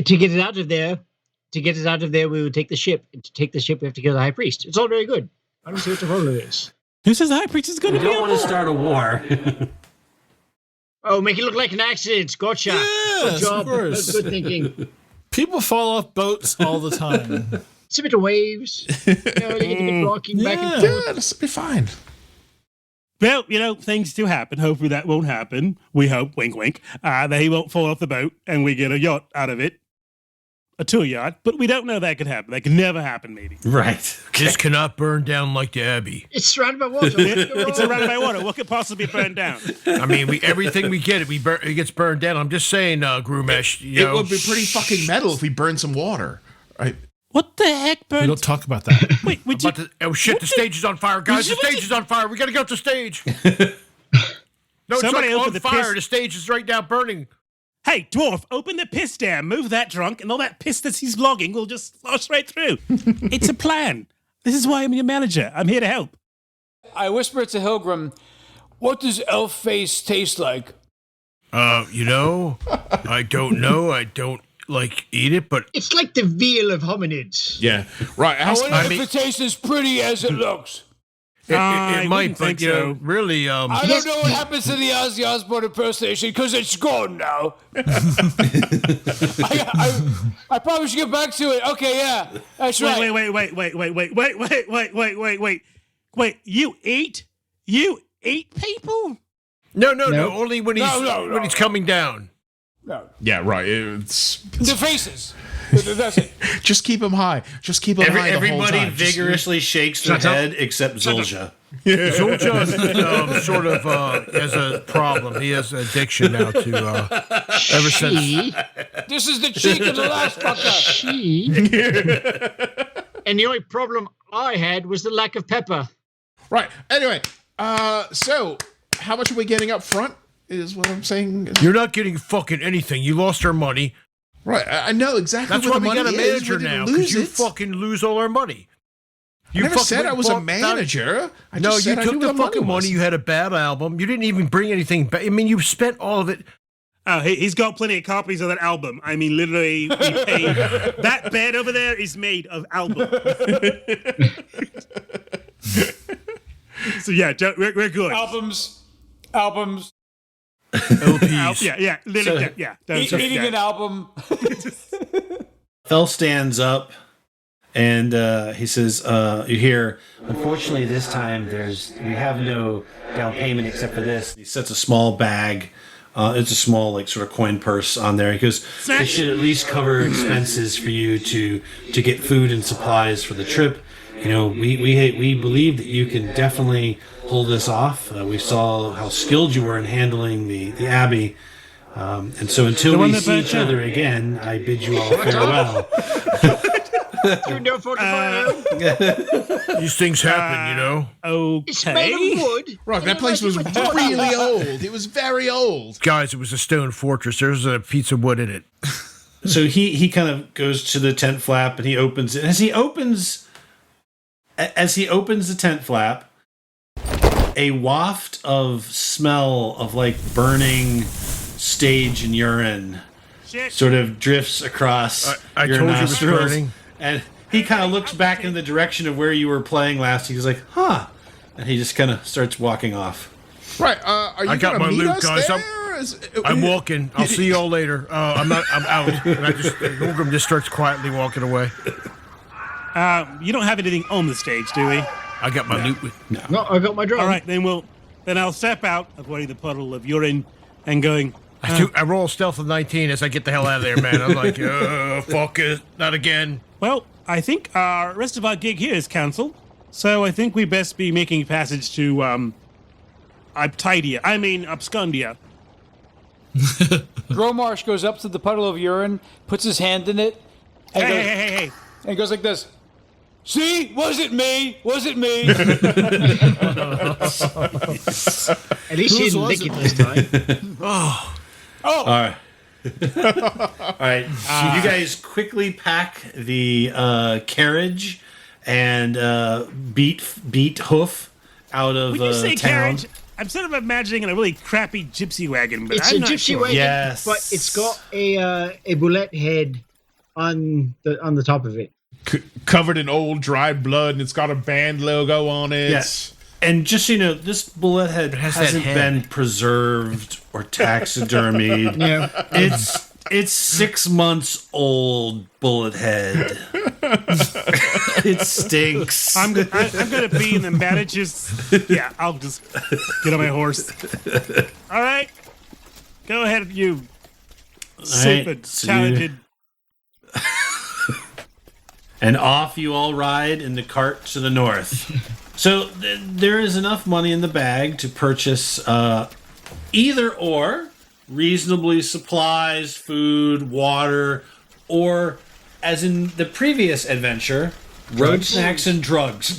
To get it out of there, we would take the ship. And to take the ship, we have to kill the high priest. It's all very good. I don't see what the problem is. Who says the high priest is going We to be don't on want to board? start a war. Oh, make it look like an accident. Gotcha. Yes, Good job. of course. Good thinking. People fall off boats all the time. It's a bit of waves. You get a bit rocking back and Yeah. forth. Yeah, this will be fine. Well, things do happen. Hopefully that won't happen. We hope, wink, wink, that he won't fall off the boat and we get a yacht out of it. A tour yacht. But we don't know that could happen. That could never happen, maybe. Right. This cannot burn down like the Abbey. It's surrounded by water. It's surrounded by water. What could possibly burn down? I mean, everything we get, it gets burned down. I'm just saying, Grumesh. It would be pretty fucking metal if we burned some water. Right? What the heck We burned? don't talk about that. Wait, Oh shit! The stage is on fire, guys. The stage is on fire. We gotta get off the stage. No, Somebody it's like open on the fire. piss- The stage is right now burning. Hey, dwarf, open the piss dam. Move that drunk, and all that piss that he's vlogging will just flush right through. It's a plan. This is why I'm your manager. I'm here to help. I whisper to Hilgrim, what does elf face taste like? I don't know. I don't eat it, but It's like the veal of hominids. Yeah. Right. I wonder if it tastes as pretty as it looks. it I might. wouldn't But think you know, so. really, I don't know what happens to the Ozzy Osbourne impersonation because it's gone now. I probably should get back to it. Okay, yeah, that's right. Wait. You eat people? no. Only when he's No. when he's coming down. No, Yeah. Right. It's the faces. That's it. just keep them high. Just keep them high. The whole Everybody time. Just- vigorously shakes their head except Zulja. Zulja sort of has a problem. He has addiction now to ever since. This is the cheek of the last fucker. And the only problem I had was the lack of pepper. Right. Anyway, so how much are we getting up front? Is what I'm saying. You're not getting fucking anything. You lost our money. Right. I know exactly. That's what why the we got money a is. manager We didn't now. lose Because you it. fucking lose all our money. I You never fucking said I was a bought- manager. I No, just you said I took knew the where the fucking was. money. You had a bad album. You didn't even bring anything back. I mean, you spent all of it. Oh, he's got plenty of copies of that album. I mean, literally, we paid. That bed over there is made of album. So yeah, we're good. Albums. LPs. Yeah. Literally, yeah. Eating an album. Fell stands up and he says, you hear, Unfortunately, this time we have no down payment except for this. he sets a small bag. It's a small, like, sort of coin purse on there. He goes, They should at least cover expenses for you to get food and supplies for the trip. You know, we believe that you can definitely pull this off. We saw how skilled you were in handling the abbey. And so until we see each other again, I bid you all farewell. You know, 45. These things happen, you know. It's made of wood. Right, that place was really old. It was very old. Guys, it was a stone fortress. There's a piece of wood in it. So he kind of goes to the tent flap and he opens it. As he opens the tent flap, a waft of smell of, like, burning stage and urine sort of drifts across I your told you it was nostrils. burning. And he kind of looks back in the direction of where you were playing last. He's like, huh. And he just kind of starts walking off. Right, are you I got gonna my meet loot, us guys. there? I'm walking. I'll see y'all later. I'm out. And Orgrim just starts quietly walking away. You don't have anything on the stage, do we? I got my loot with. No, I got my drum. All right, then I'll step out, avoiding the puddle of urine, and going. I roll stealth of 19 as I get the hell out of there, man. I'm like, fuck it, not again. Well, I think our rest of our gig here is cancelled, so I think we best be making passage to Abscondia. Gromarsh goes up to the puddle of urine, puts his hand in it, and Hey! and goes like this. See? Was it me? At least he didn't lick it this time. All right. All right. So you guys quickly pack the carriage and beat hoof out of When you say town. carriage, I'm sort of imagining a really crappy gypsy wagon, but It's I'm a not gypsy sure. wagon, Yes. but it's got a bullet head on the top of it. Covered in old dry blood, and it's got a band logo on it. Yes. And just so you know, this bullet head has that hasn't head. been preserved or taxidermied. Yeah. It's 6 months old bullet head. It stinks. I'm gonna be in the bandages. Yeah, I'll just get on my horse. All right, go ahead, you super so talented. And off you all ride in the cart to the north. So there is enough money in the bag to purchase either or reasonably supplies, food, water, or as in the previous adventure, road snacks and drugs.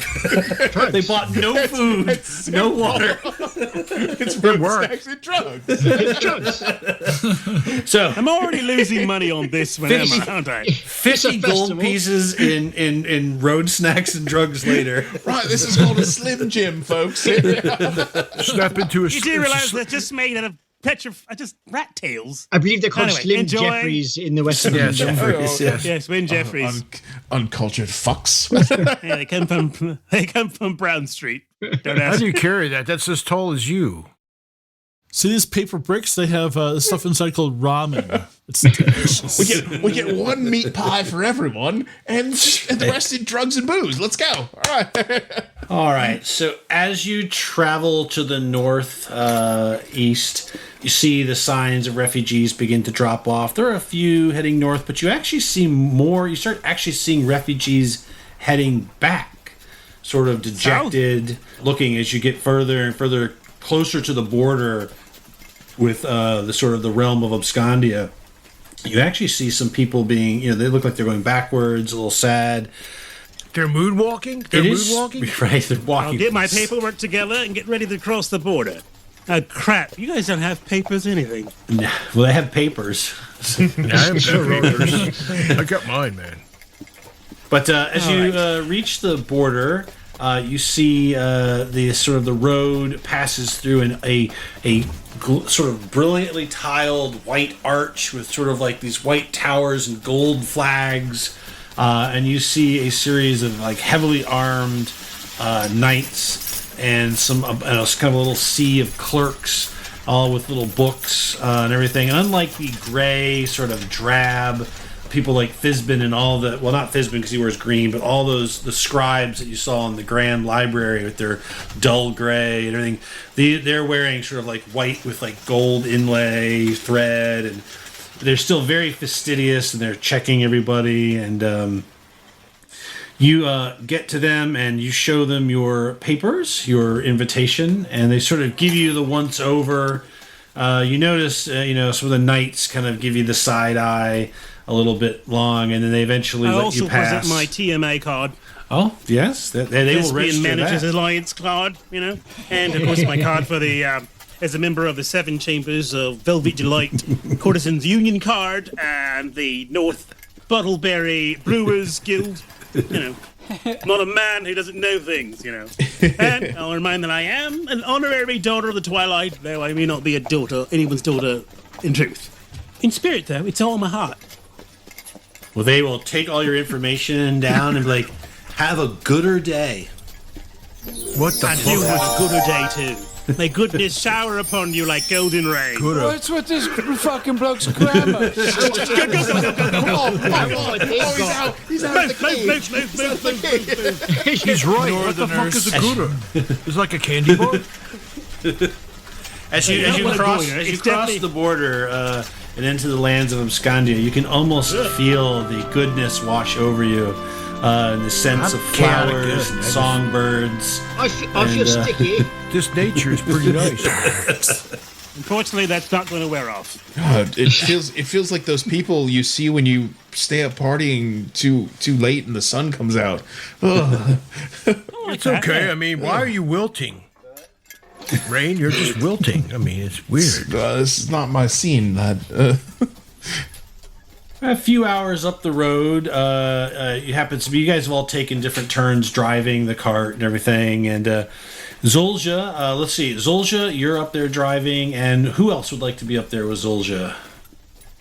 They bought no food, no water. It's road snacks and drugs. So I'm already losing money on this one, am I? Aren't I? 50 gold pieces in road snacks and drugs later. Right, this is called a Slim Jim, folks. Snap into a. You do realize they're just made out of just rat tails. I believe they're called Anyway, Slim enjoy. Jeffries in the Western Yes, Kingdom. Yes, Win Jeffries. Uncultured fucks. Yeah, they come from Brown Street. Don't How ask. do you carry that? That's as tall as you. See these paper bricks? They have stuff inside called ramen. It's delicious. we get one meat pie for everyone, and the rest in drugs and booze. Let's go. All right. All right. So as you travel to the north east, you see the signs of refugees begin to drop off. There are a few heading north, but you actually see more. You start actually seeing refugees heading back, sort of dejected, looking as you get further and further closer to the border with the sort of the realm of Abscondia. You actually see some people being, they look like they're going backwards, a little sad. They're moonwalking? They're It is moonwalking? right. They're I'll walking. get my paperwork together and get ready to cross the border. Crap, you guys don't have papers, anything. Nah, well, they have papers. Yeah, I am papers. I got mine, man. But as you reach the border, you see the sort of the road passes through a sort of brilliantly tiled white arch with sort of like these white towers and gold flags, and you see a series of like heavily armed knights and some kind of a little sea of clerks, all with little books and everything. And unlike the gray sort of drab people like Fizbin and all the, well, not Fizbin because he wears green, but all the scribes that you saw in the Grand Library with their dull gray and everything, they're wearing sort of like white with like gold inlay thread, and they're still very fastidious, and they're checking everybody. And you get to them and you show them your papers, your invitation, and they sort of give you the once over. You notice, some of the knights kind of give you the side eye a little bit long, and then they eventually let you pass. I also present my TMA card. Oh, yes. They will register Managers that. Alliance card, and of course my card for the, as a member of the Seven Chambers of Velvet Delight Courtesans Union card, and the North Bottleberry Brewers Guild, Not a man who doesn't know things, And I'll remind that I am an honorary daughter of the Twilight, though I may not be anyone's daughter in truth. In spirit, though, it's all in my heart. Well, they will take all your information down and be like, have a gooder day. What the And fuck? you have a gooder day, too. May goodness shower upon you like golden rain. What's with this fucking bloke's grammar? He's right. What the fuck is a Gouda? It's like a candy bar? As you cross the border and into the lands of Abscondia, you can almost feel the goodness wash over you. The sense of flowers and songbirds. I feel sticky. This nature is pretty nice. Unfortunately, that's not going to wear off. God, it feels like those people you see when you stay up partying too late and the sun comes out. Ugh. It's okay. I mean, why are you wilting? Rain, you're just wilting. I mean, it's weird. This is not my scene. A few hours up the road, you guys have all taken different turns driving the cart and everything. And Zolja, let's see, Zolja, you're up there driving, and who else would like to be up there with Zolja?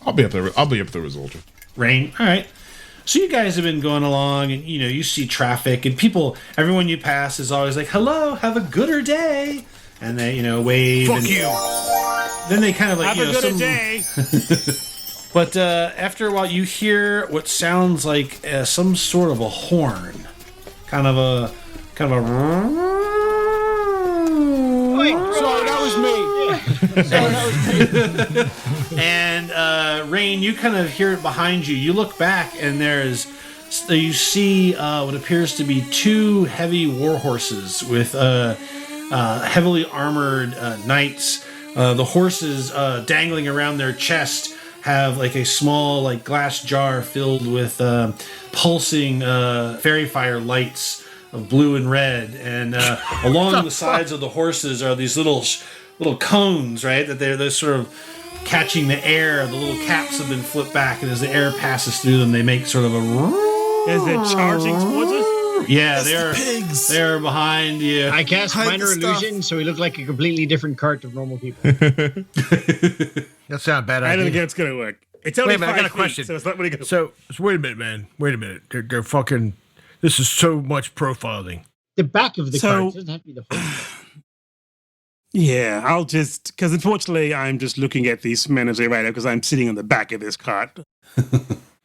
I'll be up there with Zolja. Rain, all right. So you guys have been going along, and you see traffic, and everyone you pass is always like, "Hello, have a gooder day," and they wave. Fuck and you. Then they kind of like Have a good day. But after a while, you hear what sounds like some sort of a horn, kind of a. Sorry, that was me. And Rain, you kind of hear it behind you. You look back, and you see what appears to be two heavy war horses with heavily armored knights. The horses dangling around their chest have like a small like glass jar filled with pulsing fairy fire lights of blue and red, and along the sides of the horses are these little cones, right? That they're sort of catching the air. The little caps have been flipped back, and as the air passes through them, they make sort of a. Is it charging towards us? Yeah, they're behind you. I cast minor illusion, so we look like a completely different cart of normal people. That's not a bad I idea. don't think it's going to work. It's only Wait a minute, 5 I got a feet, question. so it's not really going to So wait a minute, man. Wait a minute. They're fucking. This is so much profiling. The back of the So- cart doesn't have to be the whole. Yeah, I'll just... Because unfortunately, I'm just looking at these men as they ride up because I'm sitting on the back of this cart.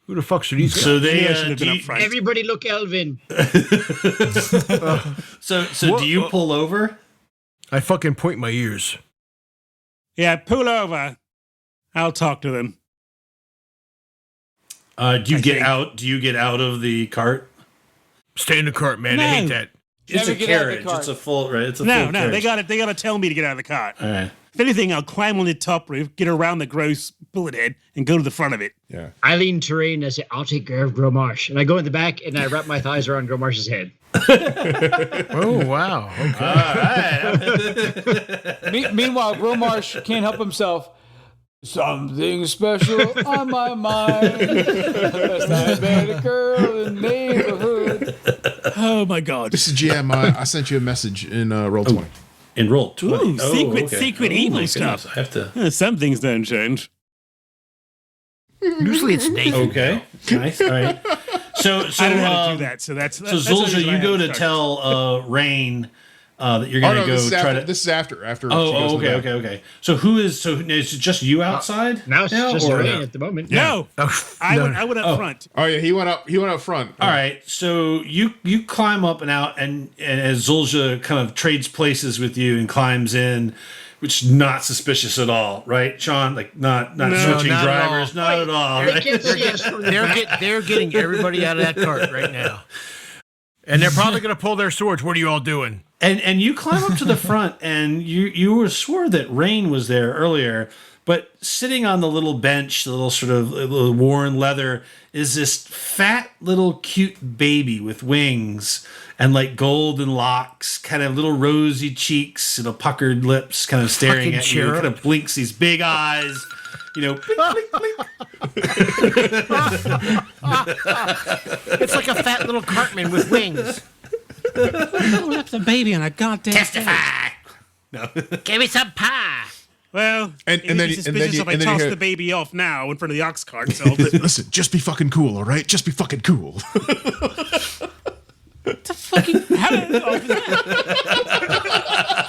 Who the fuck should these guys? So Maybe they I should have been up front. Everybody look Elvin. So do you pull over? I fucking point my ears. Yeah, pull over. I'll talk to them. Do you I get think- out? Do you get out of the cart? Stay in the cart, man. I No. hate that. It's Never a get out of the carriage. cart. It's a full right. It's a No, full no, carriage. they got to tell me to get out of the cart. All right. If anything, I'll climb on the top roof, get around the gross bullet head and go to the front of it. Yeah. I lean terrain and I say, I'll take care of Gromarsh. And I go in the back and I wrap my thighs around Gromarsh's head. Oh, wow. Okay. Meanwhile, Gromarsh can't help himself. Something special on my mind. Best I met a girl in the neighborhood. Oh my God! This is GM. I sent you a message in Roll20. In roll 20. Ooh, secret evil my stuff. goodness, I have to. Some things don't change. Usually it's Nathan. Okay. Nice. All right. So I don't know how to do that. So that's Zulja, you go to tell Rain that you're going to go try to. This is after. Oh, okay. So is it just you outside? Now it's just or rain at the moment. No, I went up front. Oh yeah, he went up front. All right, so you climb up and out, and as Zulja kind of trades places with you and climbs in, which is not suspicious at all, right, Sean? Like not switching not at drivers, not at all. They Right? can't see us from the back. They're getting everybody out of that cart right now. And they're probably going to pull their swords. What are you all doing? And you climb up to the front, and you were swore that Rain was there earlier, but sitting on the little bench, the little sort of little worn leather, is this fat little cute baby with wings and like golden locks, kind of little rosy cheeks and a puckered lips, kind of staring Fucking at you. Kind of blinks these big eyes, blink, blink, blink. It's like a fat little cartman with wings. Oh, that's a baby on a goddamn Testify. No. Give me some pie. Well, And then be you- and then suspicious you- if I and then you toss hear- the baby off now in front of the ox cart. So Listen, just be fucking cool, all right? Just be fucking cool.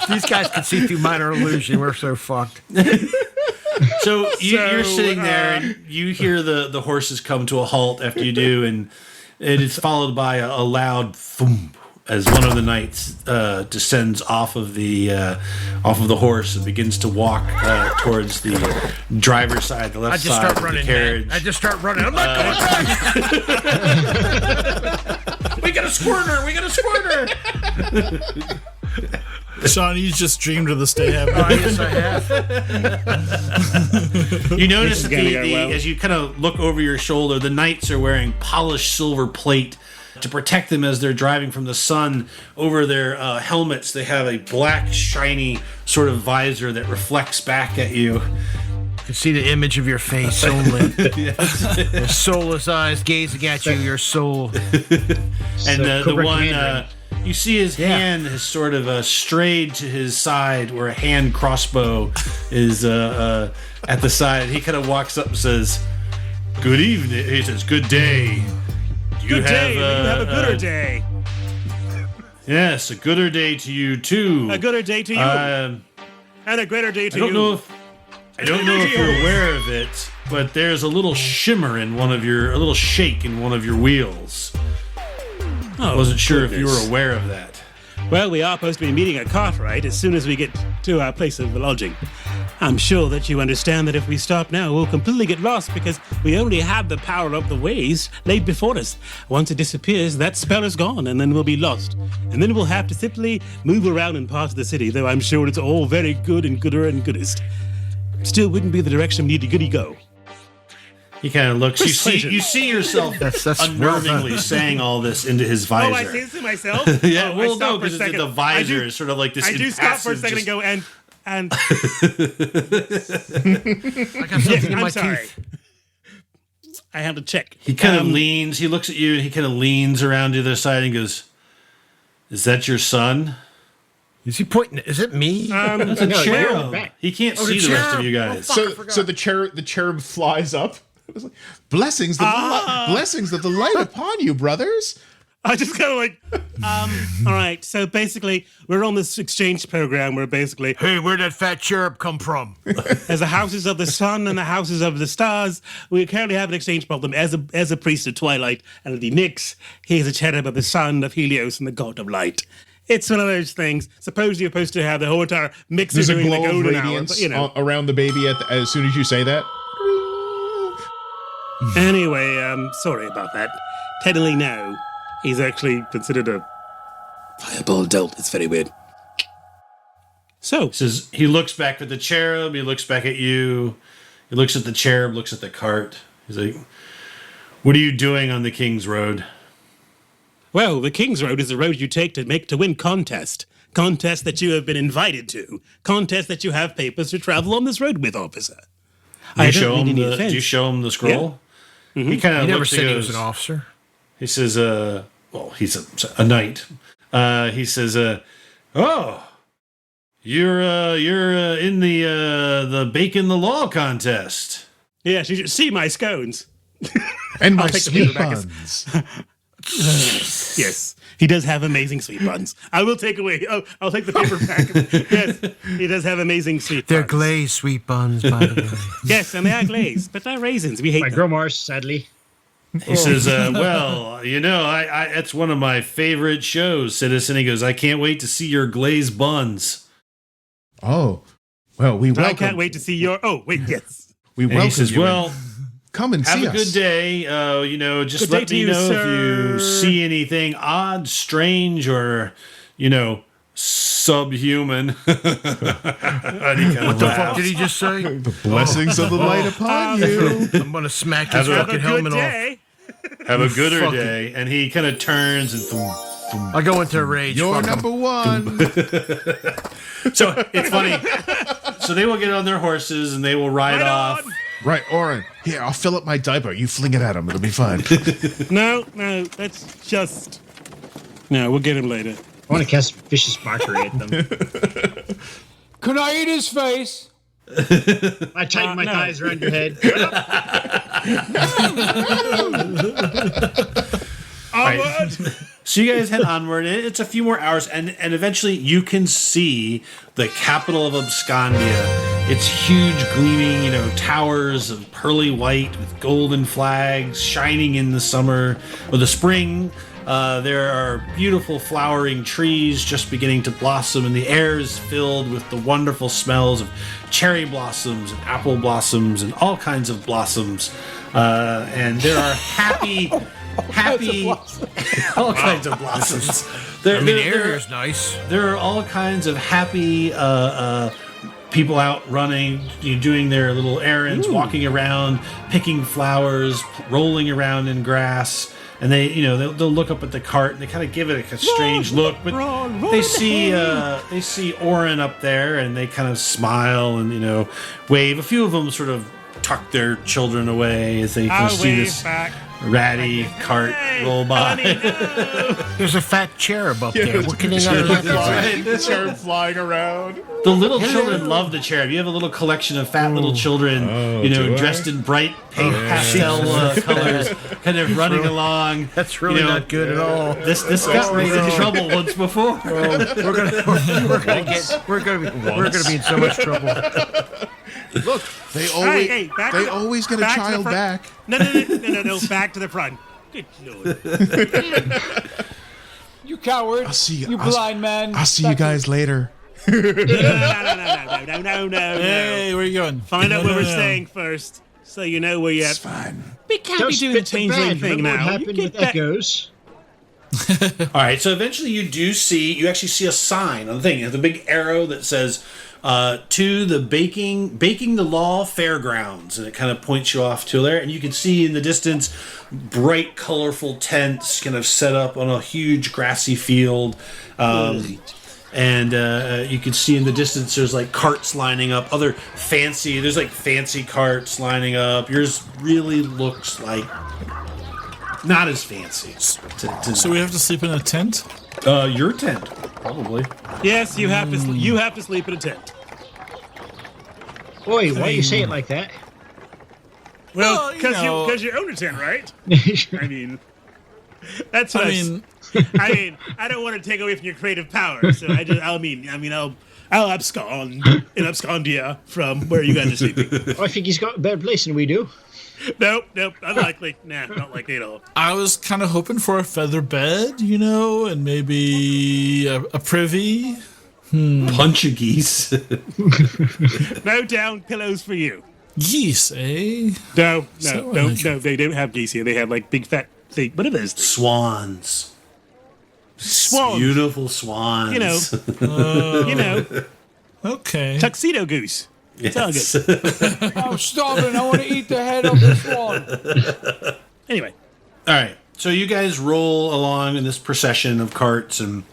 These guys can see through minor illusion. We're so fucked. So you're sitting there, and you hear the horses come to a halt after you do, and it is followed by a loud thump as one of the knights descends off of the horse and begins to walk towards the driver's side, the I left just side start of running. the carriage. Man. I just start running. I'm not going back. We got a squirter! We got a squirter! Sean, you just dreamed of the stay happy. Oh, yes, I have. You notice that gonna go well. as you kind of look over your shoulder, the knights are wearing polished silver plate to protect them as they're driving from the sun. Over their helmets, they have a black, shiny sort of visor that reflects back at you. You can see the image of your face only. Your soulless eyes gazing at you, your soul. And the Cobra one, Canyon. you see his hand has sort of strayed to his side where a hand crossbow is at the side. He kind of walks up and says, "Good evening." He says, "Good day. Do you good day. have, You have a gooder day. Yes, a gooder day to you too. A gooder day to you, and a greater day to I don't you. know if you're aware of it, but there's a little shimmer in a little shake in one of your wheels. I wasn't sure if you were aware of that. Well, we are supposed to be meeting at Cartwright as soon as we get to our place of lodging. I'm sure that you understand that if we stop now, we'll completely get lost because we only have the power of the ways laid before us. Once it disappears, that spell is gone, and then we'll be lost. And then we'll have to simply move around in parts of the city, though I'm sure it's all very good and gooder and goodest. Still wouldn't be the direction we need to goody go. He kind of looks. Persuasion. You see yourself That's unnervingly saying all this into his visor. Oh, I say this to myself? Yeah, Oh, well, I stop no, for a because second. the visor I do- is sort of like this. I do stop for a impassive, second and just- go, and I got something in my I'm sorry. teeth. I have to check. He kind of leans. He looks at you, and he kind of leans around to the other side and goes, "Is that your son?" Is he pointing? Is it me? That's a no, you're cherub. back. He can't Oh, see the the rest of cherub. you guys. Oh, fuck. So the cherub flies up. It was like, blessings of the light upon you, brothers. I just kind of like, all right. So basically, we're on this exchange program where basically Hey, where'd that fat cherub come from? as the houses of the sun and the houses of the stars, we currently have an exchange problem. As a priest of twilight and of the Nyx, he is a cherub of the sun of Helios and the god of light. It's one of those things. Suppose you're supposed to have the whole entire mixer There's a doing the glow of golden hour, radiance but, you know. around the baby as soon as you say that. Anyway, sorry about that. Technically, no. He's actually considered a fireball adult. It's very weird. So, He looks back at the cherub. He looks back at you. He looks at the cherub, looks at the cart. He's like, "What are you doing on the King's Road?" Well, the King's Road is the road you take to win contest. Contest that you have been invited to. Contest that you have papers to travel on this road with, officer. Do you show him the scroll? Yeah. He kind of He never looks said and he goes, was an officer. He says, well, he's a knight. He says, "Oh, you're in the Bacon the Law contest." Yes, you should see my scones. And my I'll take the paper sweet back. buns. Yes, he does have amazing sweet buns. I will take away. Oh, I'll take the paper back. Yes, he does have amazing sweet They're buns. glazed sweet buns, by the way. Yes, and they are glazed, but they're raisins. We hate By them. Gromars, sadly. He says, "Well, I that's one of my favorite shows, Citizen." He goes, "I can't wait to see your glazed buns." Oh, well, we welcome. I can't wait to see your. Oh, wait, yes. We And welcome he says, you. "Well, Come and have see a us. good day. Just Good day let to me you, know if sir." you see anything odd, strange, or subhuman." What What the fuck did he just say? The blessings of the light upon you. I'm gonna smack his Have a fucking Good helmet off. day. Have a gooder Fuck it. day. And he kind of turns and I go into a rage. You're Fuck 'em. number one. so it's funny. So they will get on their horses and they will ride Right off. on. Right, Orin. Here, I'll fill up my diaper. You fling it at him. It'll be fine. No, that's just. No, we'll get him later. I want to cast vicious mockery at them. Can I eat his face? I tighten my no. thighs around your head. Onward. So you guys head onward. It's a few more hours, and eventually you can see the capital of Abscondia. It's huge, gleaming, towers of pearly white with golden flags shining in the summer or the spring. There are beautiful flowering trees just beginning to blossom, and the air is filled with the wonderful smells of cherry blossoms and apple blossoms and all kinds of blossoms. And there are happy, all kinds of blossoms. Air is nice. There are all kinds of happy people out running, doing their little errands, walking around, picking flowers, rolling around in grass. And they'll look up at the cart and they kind of give it a strange look, but they see Orin up there and they kind of smile and wave. A few of them sort of tuck their children away as they kind of see this back. ratty cart roll by. There's a fat cherub up there. What can they not like? The cherub flying around. The little children love the cherub. You have a little collection of fat little children, do I? dressed in bright pink pastel colors, kind of running along. That's really not good at all. This got me into trouble once before. We're gonna be in so much trouble. Look, they always Hey, back they to the- always get a back to the child front. back. No, back to the front. Good Lord. You coward. I'll see you. You blind man. I'll see you guys later. No. Hey, where you going? Find out No, where we're no. staying first, so you know where you're It's at. fine. We can't Don't be doing the spit the changeling bed. thing Remember now. what You happened get with that- echoes? All right, so eventually you actually see a sign on the thing. It has a big arrow that says to the Baking the Law Fairgrounds, and it kind of points you off to there. And you can see in the distance bright, colorful tents kind of set up on a huge grassy field. And you can see in the distance there's like carts lining up, there's like fancy carts lining up. Yours really looks like not as fancy. So we have to sleep in a tent? Your tent, probably. Yes, you have to. You have to sleep in a tent. Boy, why do you say it like that? Well, Well, you know- because you own a tent, right? I mean, that's what I I mean, I don't want to take away from your creative power, so I'll abscond in Abscondia from where you guys are sleeping. Oh, I think he's got a better place than we do. Nope, unlikely. Nah, not likely at all. I was kind of hoping for a feather bed, and maybe a privy. Bunch of geese. No down pillows for you. Geese, eh? No, So, no, they don't have geese here. They have like big fat thing. What are those things? Swans. Swans. Beautiful swans. You know, Okay. tuxedo goose. It's all good. I'm starving. I want to eat the head of this one. Anyway, All right. So you guys roll along in this procession of carts, and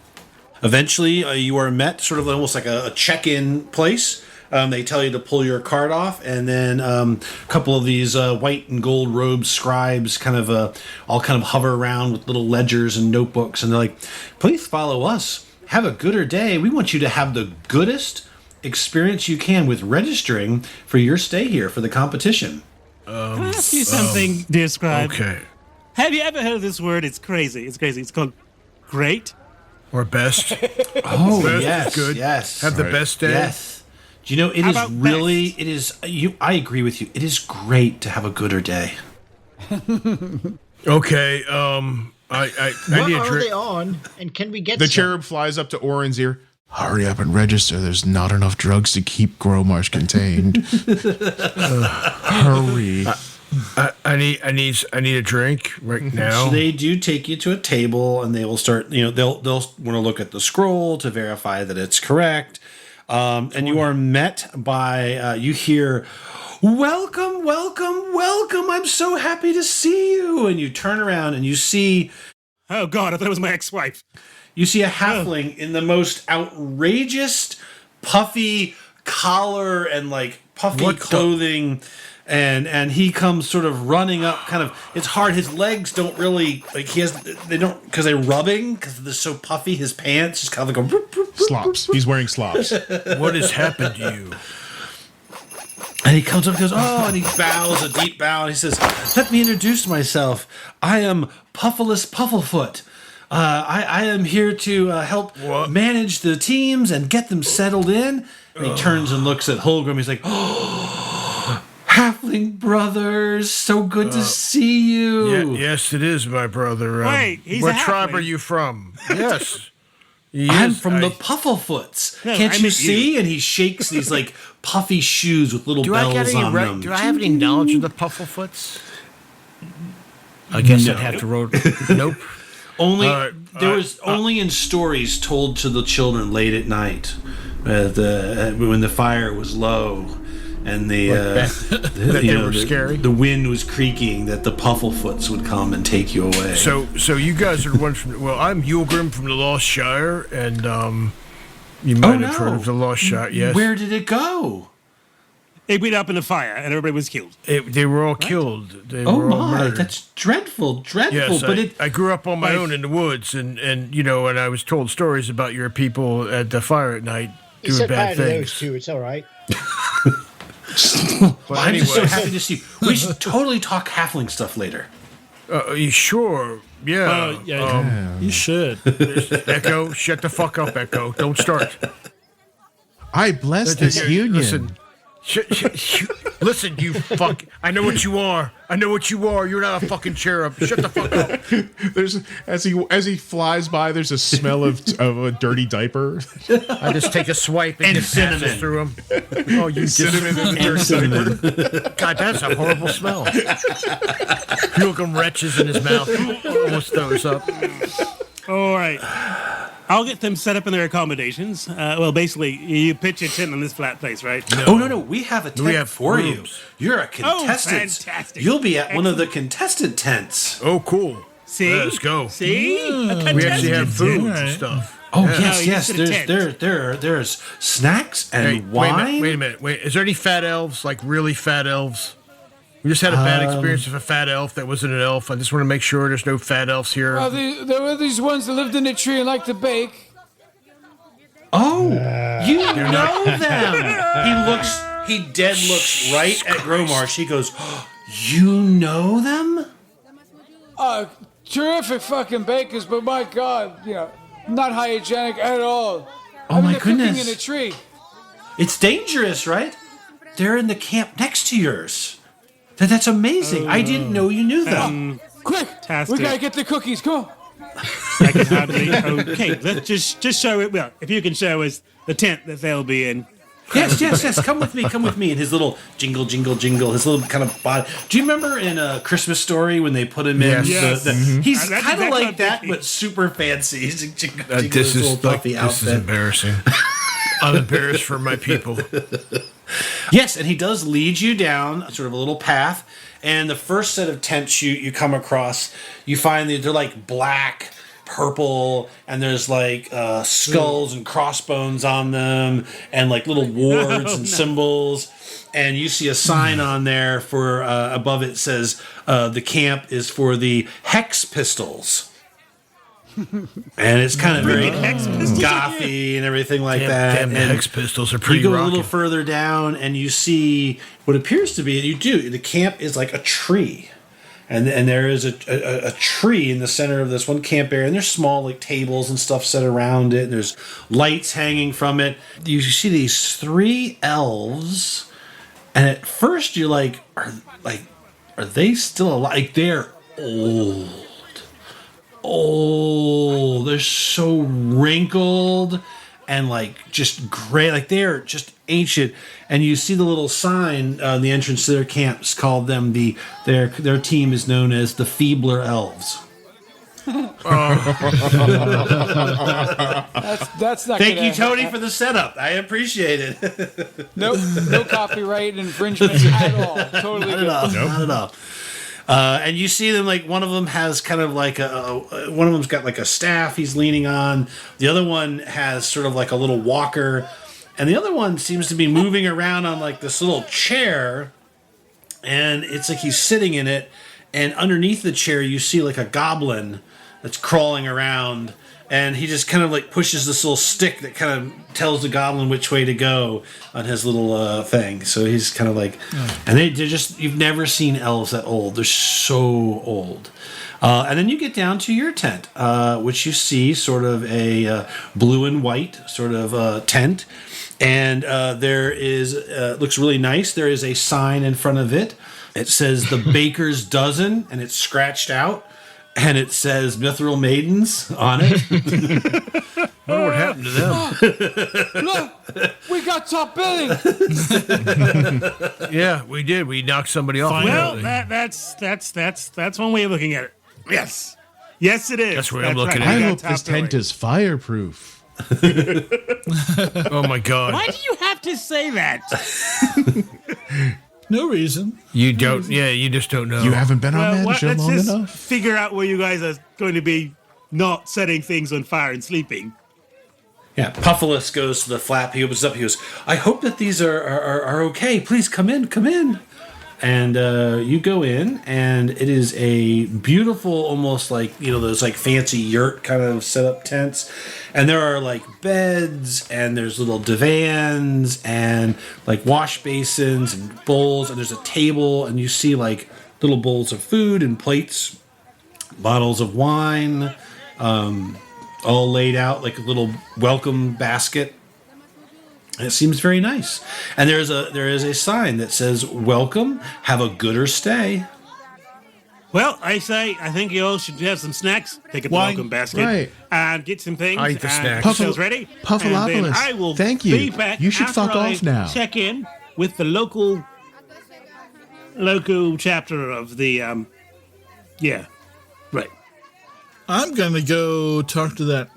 eventually you are met sort of almost like a check-in place. They tell you to pull your cart off, and then a couple of these white and gold robed scribes all kind of hover around with little ledgers and notebooks, and they're like, please follow us. Have a gooder day. We want you to have the goodest experience you can with registering for your stay here for the competition. can I ask you something, dear scribe? Okay. Have you ever heard of this word? It's crazy. It's crazy. It's called great. Or best. Oh, Best yes, is good. yes. Have the best day. Yes. Do you know, it How is about really, best? it is, I agree with you. It is great to have a gooder day. Okay. I What need a are drink. they on? And can we get The some? cherub flies up to Orin's ear. Hurry up and register. There's not enough drugs to keep Growmarsh contained. Hurry. I need a drink right now. So they do take you to a table, and they will start, they'll want to look at the scroll to verify that it's correct. And you are met by, you hear, welcome, welcome, welcome. I'm so happy to see you. And you turn around and you see Oh God, I thought it was my ex-wife. You see a halfling in the most outrageous, puffy collar and like puffy What the- clothing, and he comes sort of running up. Kind of, it's hard. His legs don't really like they don't because they're rubbing because they're so puffy. His pants just kind of like a Slops. He's wearing slops. What has happened to you? And he comes up and goes, oh, and he bows a deep bow, and he says, let me introduce myself. I am Puffalus Pufflefoot. I am here to help manage the teams and get them settled in. And he turns and looks at Holgrim. He's like, oh, Halfling brothers, so good to see you. Yes, it is, my brother. Wait, he's what a tribe halfling. are you from? Yes. I'm from the Pufflefoots. No, Can't I you meant see? And he shakes these like puffy shoes with little Do I bells on them. Do I have any knowledge of the Pufflefoots? I guess I'd have to roll. Nope. Only All right, there was only in stories told to the children late at night, when the fire was low, and they were scary? The wind was creaking. That the Pufflefoots would come and take you away. So you guys are the ones from. Well, I'm Yulgrim from the Lost Shire, and you might have heard of the Lost Shire. Yes. Where did it go? It went up in a fire and everybody was killed. They were all killed. They Oh were all my, murdered. that's dreadful. Yes, But I grew up on my own in the woods, and and I was told stories about your people at the fire at night He doing said bad bad to those things. two. It's all right. But I'm just so anyway, happy to see you. We should totally talk halfling stuff later. you sure? Yeah. You should. Echo, shut the fuck up, Echo. Don't start. I bless this union. Listen. Listen, you fuck. I know what you are. I know what you are. You're not a fucking cherub. Shut the fuck up. There's as he flies by, there's a smell of a dirty diaper. I just take a swipe and, And just passes cinnamon. through him. Oh, you Cinnamon in the dirty diaper. God, that's a horrible smell. Pilgrim retches in his mouth. Almost throws up. All right. I'll get them set up in their accommodations. Well, basically, you pitch a tent on this flat place, right? Oh no, we have a tent We have for rooms. you. You're a contestant. fantastic. You'll be at one of the contested tents. Oh, cool. See? Let's go. See? We actually have food Alright. and stuff. Oh No, yes, you yes. just did a There's snacks and Hey, wine. wait a minute. Is there any fat elves? Like really fat elves? We just had a bad experience with a fat elf that wasn't an elf. I just want to make sure there's no fat elves here. There were these ones that lived in a tree and liked to bake. Oh, you know them. He dead looks right at Growmarsh. He goes, oh, you know them? Terrific fucking bakers, but my God, not hygienic at all. Oh my they're cooking goodness. in a tree. It's dangerous, right? They're in the camp next to yours. That's amazing. I didn't know you knew them. Quick, Fantastic. we gotta get the cookies. Come on. I can hardly. Okay, let's just show it. Well, if you can show us the tent that they'll be in. Yes. Come with me. And his little jingle, jingle, jingle. His little kind of body. Do you remember in A Christmas Story when they put him in? Yes. He's That's kind of exactly like what that, I'm but super fancy. He's a jingle, jingle, This his little is like puffy this is outfit. embarrassing. I'm embarrassed for my people. Yes, and he does lead you down sort of a little path. And the first set of tents you come across, you find that they're like black, purple, and there's like skulls and crossbones on them, and like little wards and symbols. And you see a sign on there for above it says the camp is for the Hex Pistols. And it's kind of very gothy and everything like that. Damn, the and Hex Pistols are pretty You go rocking. a little further down and you see what appears to be, the camp is like a tree. And there is a tree in the center of this one camp area, and there's small like tables and stuff set around it, and there's lights hanging from it. You see these 3 elves, and at first you're like, are they still alive? Like, they're old. They're so wrinkled and like just gray, like they're just ancient. And you see the little sign on the entrance to their camps called them their team is known as the Feebler Elves. That's not. Thank you, Tony, for the setup. I appreciate it. No copyright infringement at all. Totally good. Not at all. And you see them, like one of them has kind of like one of them's got like a staff he's leaning on. The other one has sort of like a little walker, and the other one seems to be moving around on like this little chair, and it's like he's sitting in it, and underneath the chair you see like a goblin that's crawling around, and he just kind of like pushes this little stick that kind of tells the goblin which way to go on his little thing. So he's kind of like, and they're just, you've never seen elves that old. They're so old. And then you get down to your tent, which you see sort of a blue and white sort of tent. And there is, looks really nice. There is a sign in front of it. It says the Baker's Dozen, and it's scratched out. And it says Mithril Maidens on it. I wonder what happened to them. Look, we got top billing. Yeah, we did. We knocked somebody off. Well, that's one way of looking at it. Yes, it is. That's where I'm looking I at. hope this tent is fireproof. Oh my God! Why do you have to say that? No reason. You don't. Yeah, you just don't know. You haven't been on that Let's show long just enough. figure out where you guys are going to be not setting things on fire and sleeping. Yeah, Puffalus goes to the flap. He opens up. He goes, I hope that these are okay. Please come in, come in. And you go in, and it is a beautiful, almost like, those like fancy yurt kind of set up tents. And there are like beds, and there's little divans, and like wash basins and bowls, and there's a table, and you see like little bowls of food and plates, bottles of wine, all laid out like a little welcome basket. It seems very nice. And there is a sign that says, welcome, have a gooder stay. Well, I think you all should have some snacks. Take a welcome basket Right. and get some things. I eat the and snacks. get yourselves ready. Puffalopolis, And then I will thank you. be back You should after fuck I off now. Check in with the local chapter of the right. I'm gonna go talk to that.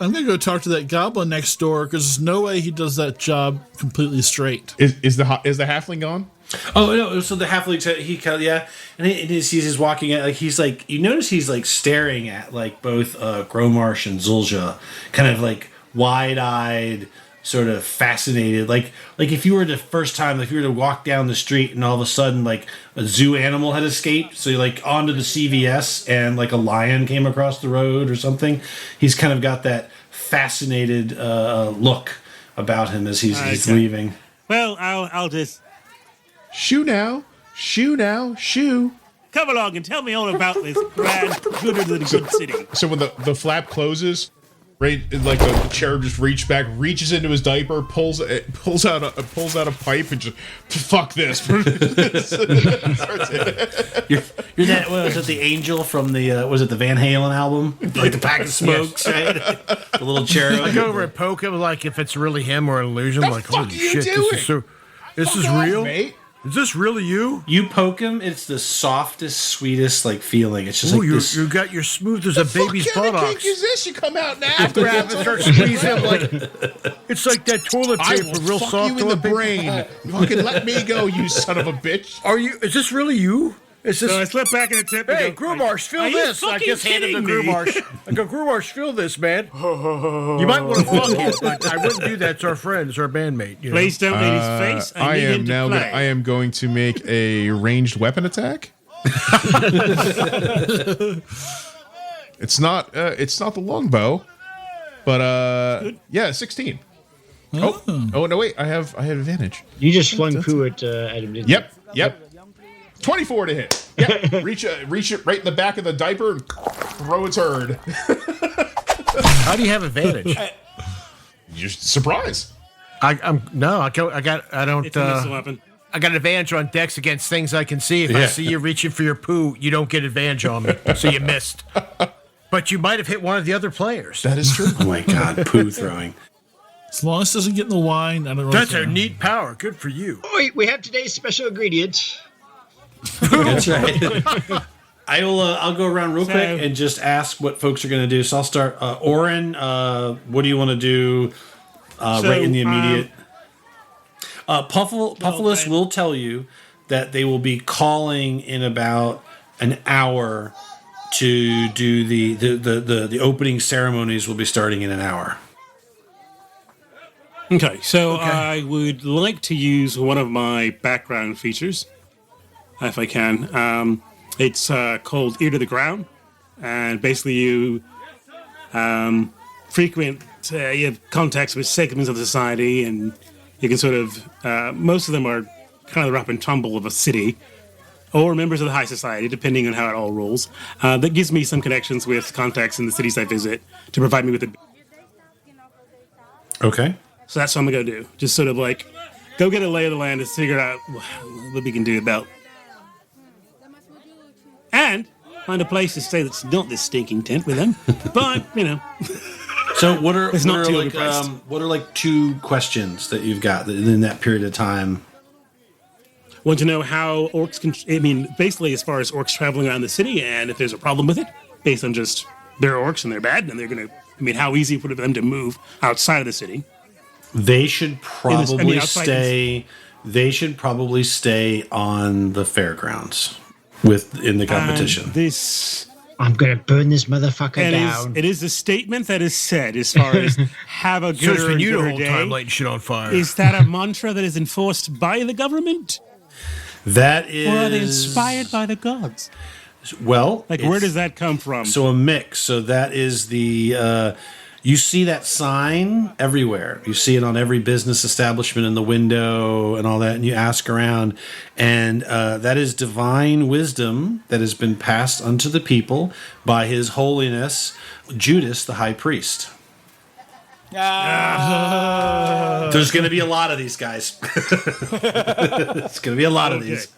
I'm gonna go talk to that goblin next door because there's no way he does that job completely straight. Is the halfling gone? Oh no! So the halfling said he kind of and he's just walking at like he's like you notice he's like staring at like both Gromarsh and Zulja, kind of like wide-eyed, sort of fascinated, like if you were the first time, if you were to walk down the street and all of a sudden like a zoo animal had escaped, so you're like onto the CVS and like a lion came across the road or something. He's kind of got that fascinated look about him as he's leaving. Well, I'll just Shoo now. come along and tell me all about this grand, gooder than good city. So when the flap closes, right, like the cherub just reaches into his diaper, pulls out a pipe, and just fuck this. You're that. What was it? The angel from the was it the Van Halen album? Like the pack of smokes, right? The little cherub. I go over and poke him, like if it's really him or an illusion. The like, fuck holy are you shit, doing? this is Fuck off, real. mate. Is this really you? You poke him, it's the softest, sweetest feeling. It's just Ooh, like this. you got your smooth as a baby's What kind of buttocks. kink is this? You come out now. I grab and start squeezing him like it's like that toilet I paper, will real fuck soft you in the toilet paper. brain. Fucking let me go, you son of a bitch. Is this really you? Is this? So I slip back in the tip. Hey, and go, Groomarsh, feel are you this. I fucking just handed him to kidding me? Groomarsh. I go, Groomarsh, feel this, man. You might want to fuck him, but I wouldn't do that. It's our friend. It's our bandmate. You know? Please don't hit his face. I need him to play. I am going to make a ranged weapon attack. It's not the longbow, but yeah, 16. Oh no, wait, I have advantage. You just flung poo at him, didn't you? Yep. 24 to hit. Yep. reach it right in the back of the diaper and throw its herd. How do you have advantage? You're surprised. I don't. It's a missile weapon. I got advantage on decks against things I can see. If I see you reaching for your poo, you don't get advantage on me, so you missed. But you might have hit one of the other players. That is true. Oh my god, poo throwing. As long as it doesn't get in the wine, I don't really That's care. a neat power. Good for you. Oh, we have today's special ingredient. That's right. I'll go around real quick and just ask what folks are going to do. So I'll start. Orin, what do you want to do right in the immediate? Puffalus will tell you that they will be calling in about an hour to do the opening ceremonies. Will be starting in an hour. Okay, so I would like to use one of my background features, if I can. It's called Ear to the Ground, and basically you frequent you have contacts with segments of society, and you can sort of most of them are kind of the rough and tumble of a city, or members of the high society, depending on how it all rolls. That gives me some connections with contacts in the cities I visit to provide me with a. Okay. So that's what I'm going to do. Just sort of go get a lay of the land and figure out what we can do about. And find a place to stay that's not this stinking tent with them. But, So what are It's not too like overpriced. what are two questions that you've got in that period of time? Want to know how orcs can. Basically, as far as orcs traveling around the city, and if there's a problem with it, based on just they're orcs and they're bad, and they're going to. How easy would it be for them to move outside of the city? They should probably outside stay. They should probably stay on the fairgrounds in the competition. I'm gonna burn this motherfucker down. It is a statement that is said as far as have a So good it's been you the day. whole time lighting shit on fire. Is that a mantra that is enforced by the government, That is. or are they inspired by the gods? Well, Where does that come from? So a mix. So that is the. You see that sign everywhere. You see it on every business establishment in the window and all that. And you ask around, and that is divine wisdom that has been passed unto the people by His Holiness Judas, the High Priest. There's going to be a lot of these guys. It's going to be a lot of these.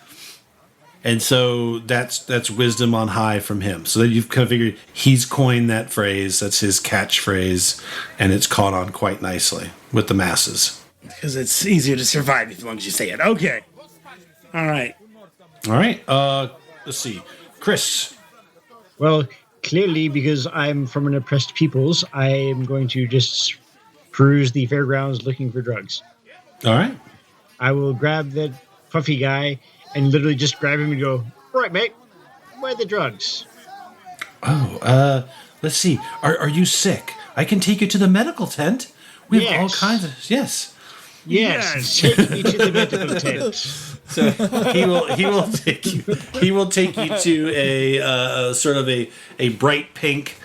And so that's wisdom on high from him. So that you've kind of figured he's coined that phrase. That's his catchphrase, and it's caught on quite nicely with the masses. Because it's easier to survive as long as you say it. Okay. All right. All right. Let's see, Chris. Well, clearly, because I'm from an oppressed peoples, I am going to just cruise the fairgrounds looking for drugs. All right. I will grab that puffy guy and literally just grab him and go, right, mate, where are the drugs? Oh, let's see. Are you sick? I can take you to the medical tent. We have all kinds of yes. Yes, take me to the medical tent. So he will take you to a sort of a bright pink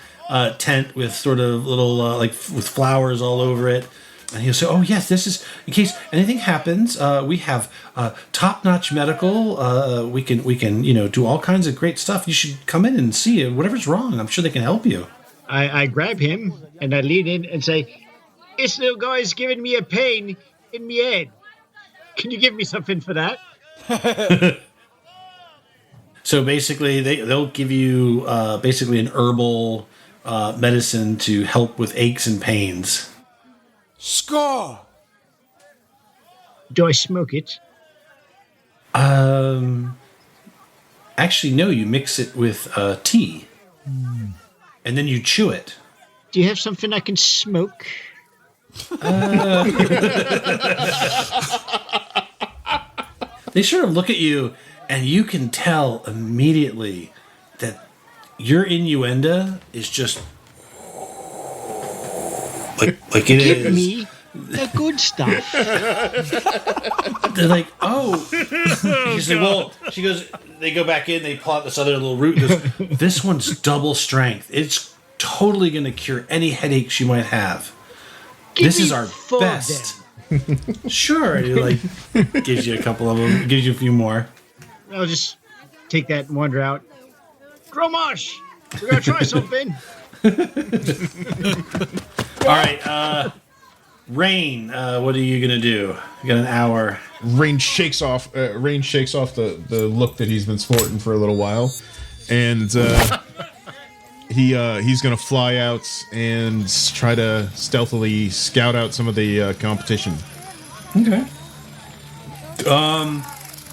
tent with sort of little with flowers all over it. And he'll say, "Oh yes, this is in case anything happens. We have top-notch medical. We can do all kinds of great stuff. You should come in and see whatever's wrong. I'm sure they can help you." I grab him and I lean in and say, "This little guy's giving me a pain in my head. Can you give me something for that?" So basically, they'll give you basically an herbal medicine to help with aches and pains. Score! Do I smoke it? Actually, no. You mix it with tea, and then you chew it. Do you have something I can smoke? They sort of look at you, and you can tell immediately that your innuendo is just like it Give is. me the good stuff. They're like, oh. She's like, well, she goes, they go back in, they pull out this other little root. Goes, this one's double strength. It's totally going to cure any headaches you might have. This is our best. Sure. And he like gives you a couple of them, gives you a few more. I'll just take that and wander out. Gromosh, we're gonna try something. All right, Rain. What are you gonna do? You got an hour. Rain shakes off the look that he's been sporting for a little while, and he's gonna fly out and try to stealthily scout out some of the competition. Okay.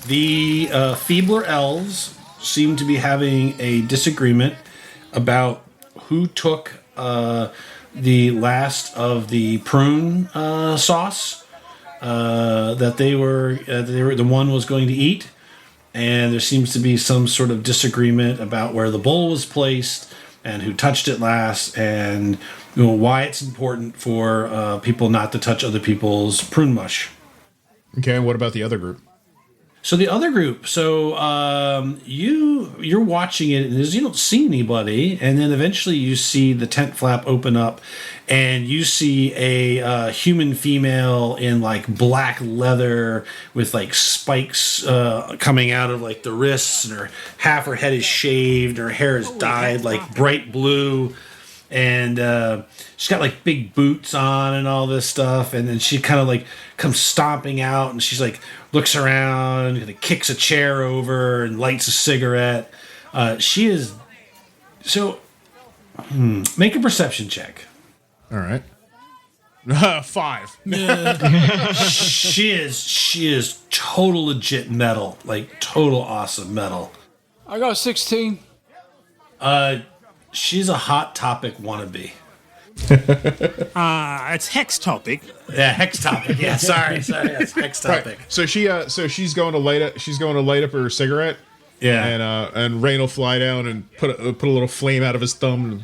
The feebler elves seem to be having a disagreement about who took the last of the prune sauce that they were the one was going to eat, and there seems to be some sort of disagreement about where the bowl was placed and who touched it last, and why it's important for people not to touch other people's prune mush. Okay, what about the other group? So the other group, you're watching it, and you don't see anybody, and then eventually you see the tent flap open up, and you see a human female in like black leather with like spikes coming out of like the wrists, and half her head is shaved, her hair is dyed like bright blue, and she's got like big boots on and all this stuff, and then she kind of like comes stomping out, and she's like looks around and kind of kicks a chair over and lights a cigarette. She is so. Make a perception check. All right. 5. She is total legit metal, like total awesome metal. I got 16. She's a Hot Topic wannabe. It's Hex Topic. Yeah, Hex Topic. Yeah, sorry, that's Hex Topic. Right. So she's going to light up her cigarette. Yeah, and Rain will fly down and put a little flame out of his thumb.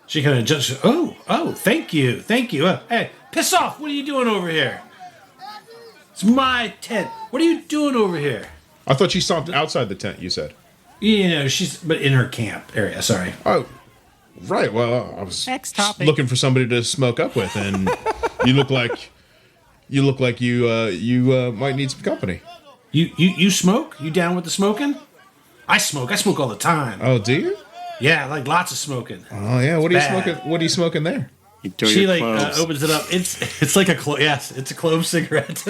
She kind of just, oh, thank you. Hey, piss off! What are you doing over here? It's my tent. What are you doing over here? I thought she stomped outside the tent. You said. But in her camp area. Sorry. Oh, right. Well, I was Next topic. looking for somebody to smoke up with, and you look like you might need some company. You smoke? You down with the smoking? I smoke. I smoke all the time. Oh, do you? Yeah, like lots of smoking. Oh, yeah. What are you Bad. smoking? What are you smoking there? She like opens it up. It's like a yes, it's a clove cigarette.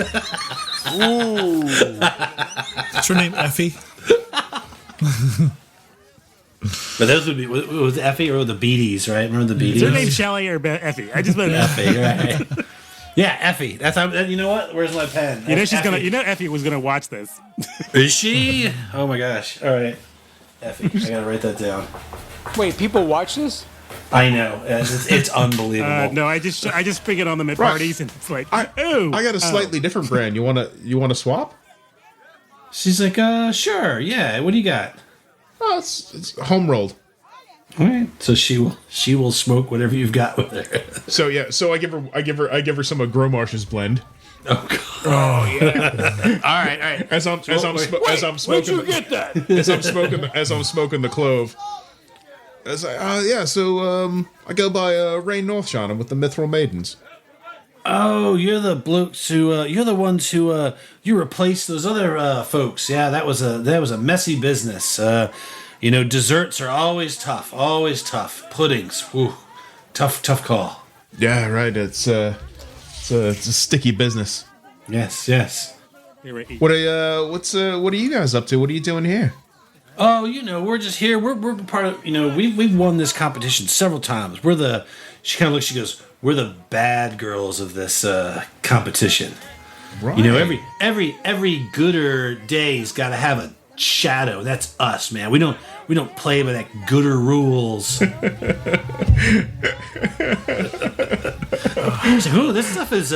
Ooh. What's her name? Effie? But those would be was Effie or the Beaties, right? Remember the Beaties? Is her name Shelly or Effie? I just went Effie, right? Yeah, Effie. That's how. You know what? Where's my pen? she's Effie. gonna. Effie was gonna watch this. Is she? Oh my gosh! All right, Effie. I gotta write that down. Wait, people watch this? I know it's unbelievable. No, I just bring it on them at parties, and it's like, I got a slightly different brand. You wanna swap? She's like, sure, yeah. What do you got? Oh, it's home rolled. All right. So she will smoke whatever you've got with her. So yeah, so I give her some of Gromarsh's blend. Oh God. Oh yeah. all right. As I'm smoking. Where'd you get that? As I'm smoking the clove. It's like, yeah. So I go by Rain Northshine. I'm with the Mithril Maidens. Oh, you're the blokes who you're the ones who you replaced those other folks. Yeah, that was a messy business. Desserts are always tough. Puddings, whew, tough call. Yeah, right. It's a sticky business. Yes. What are you guys up to? What are you doing here? Oh, we're just here. We're part of. We've won this competition several times. She kind of looks. She goes, "We're the bad girls of this competition." Right. You know, every gooder day's got to have a shadow. That's us, man. We don't play by that gooder rules. She's like, oh, this stuff is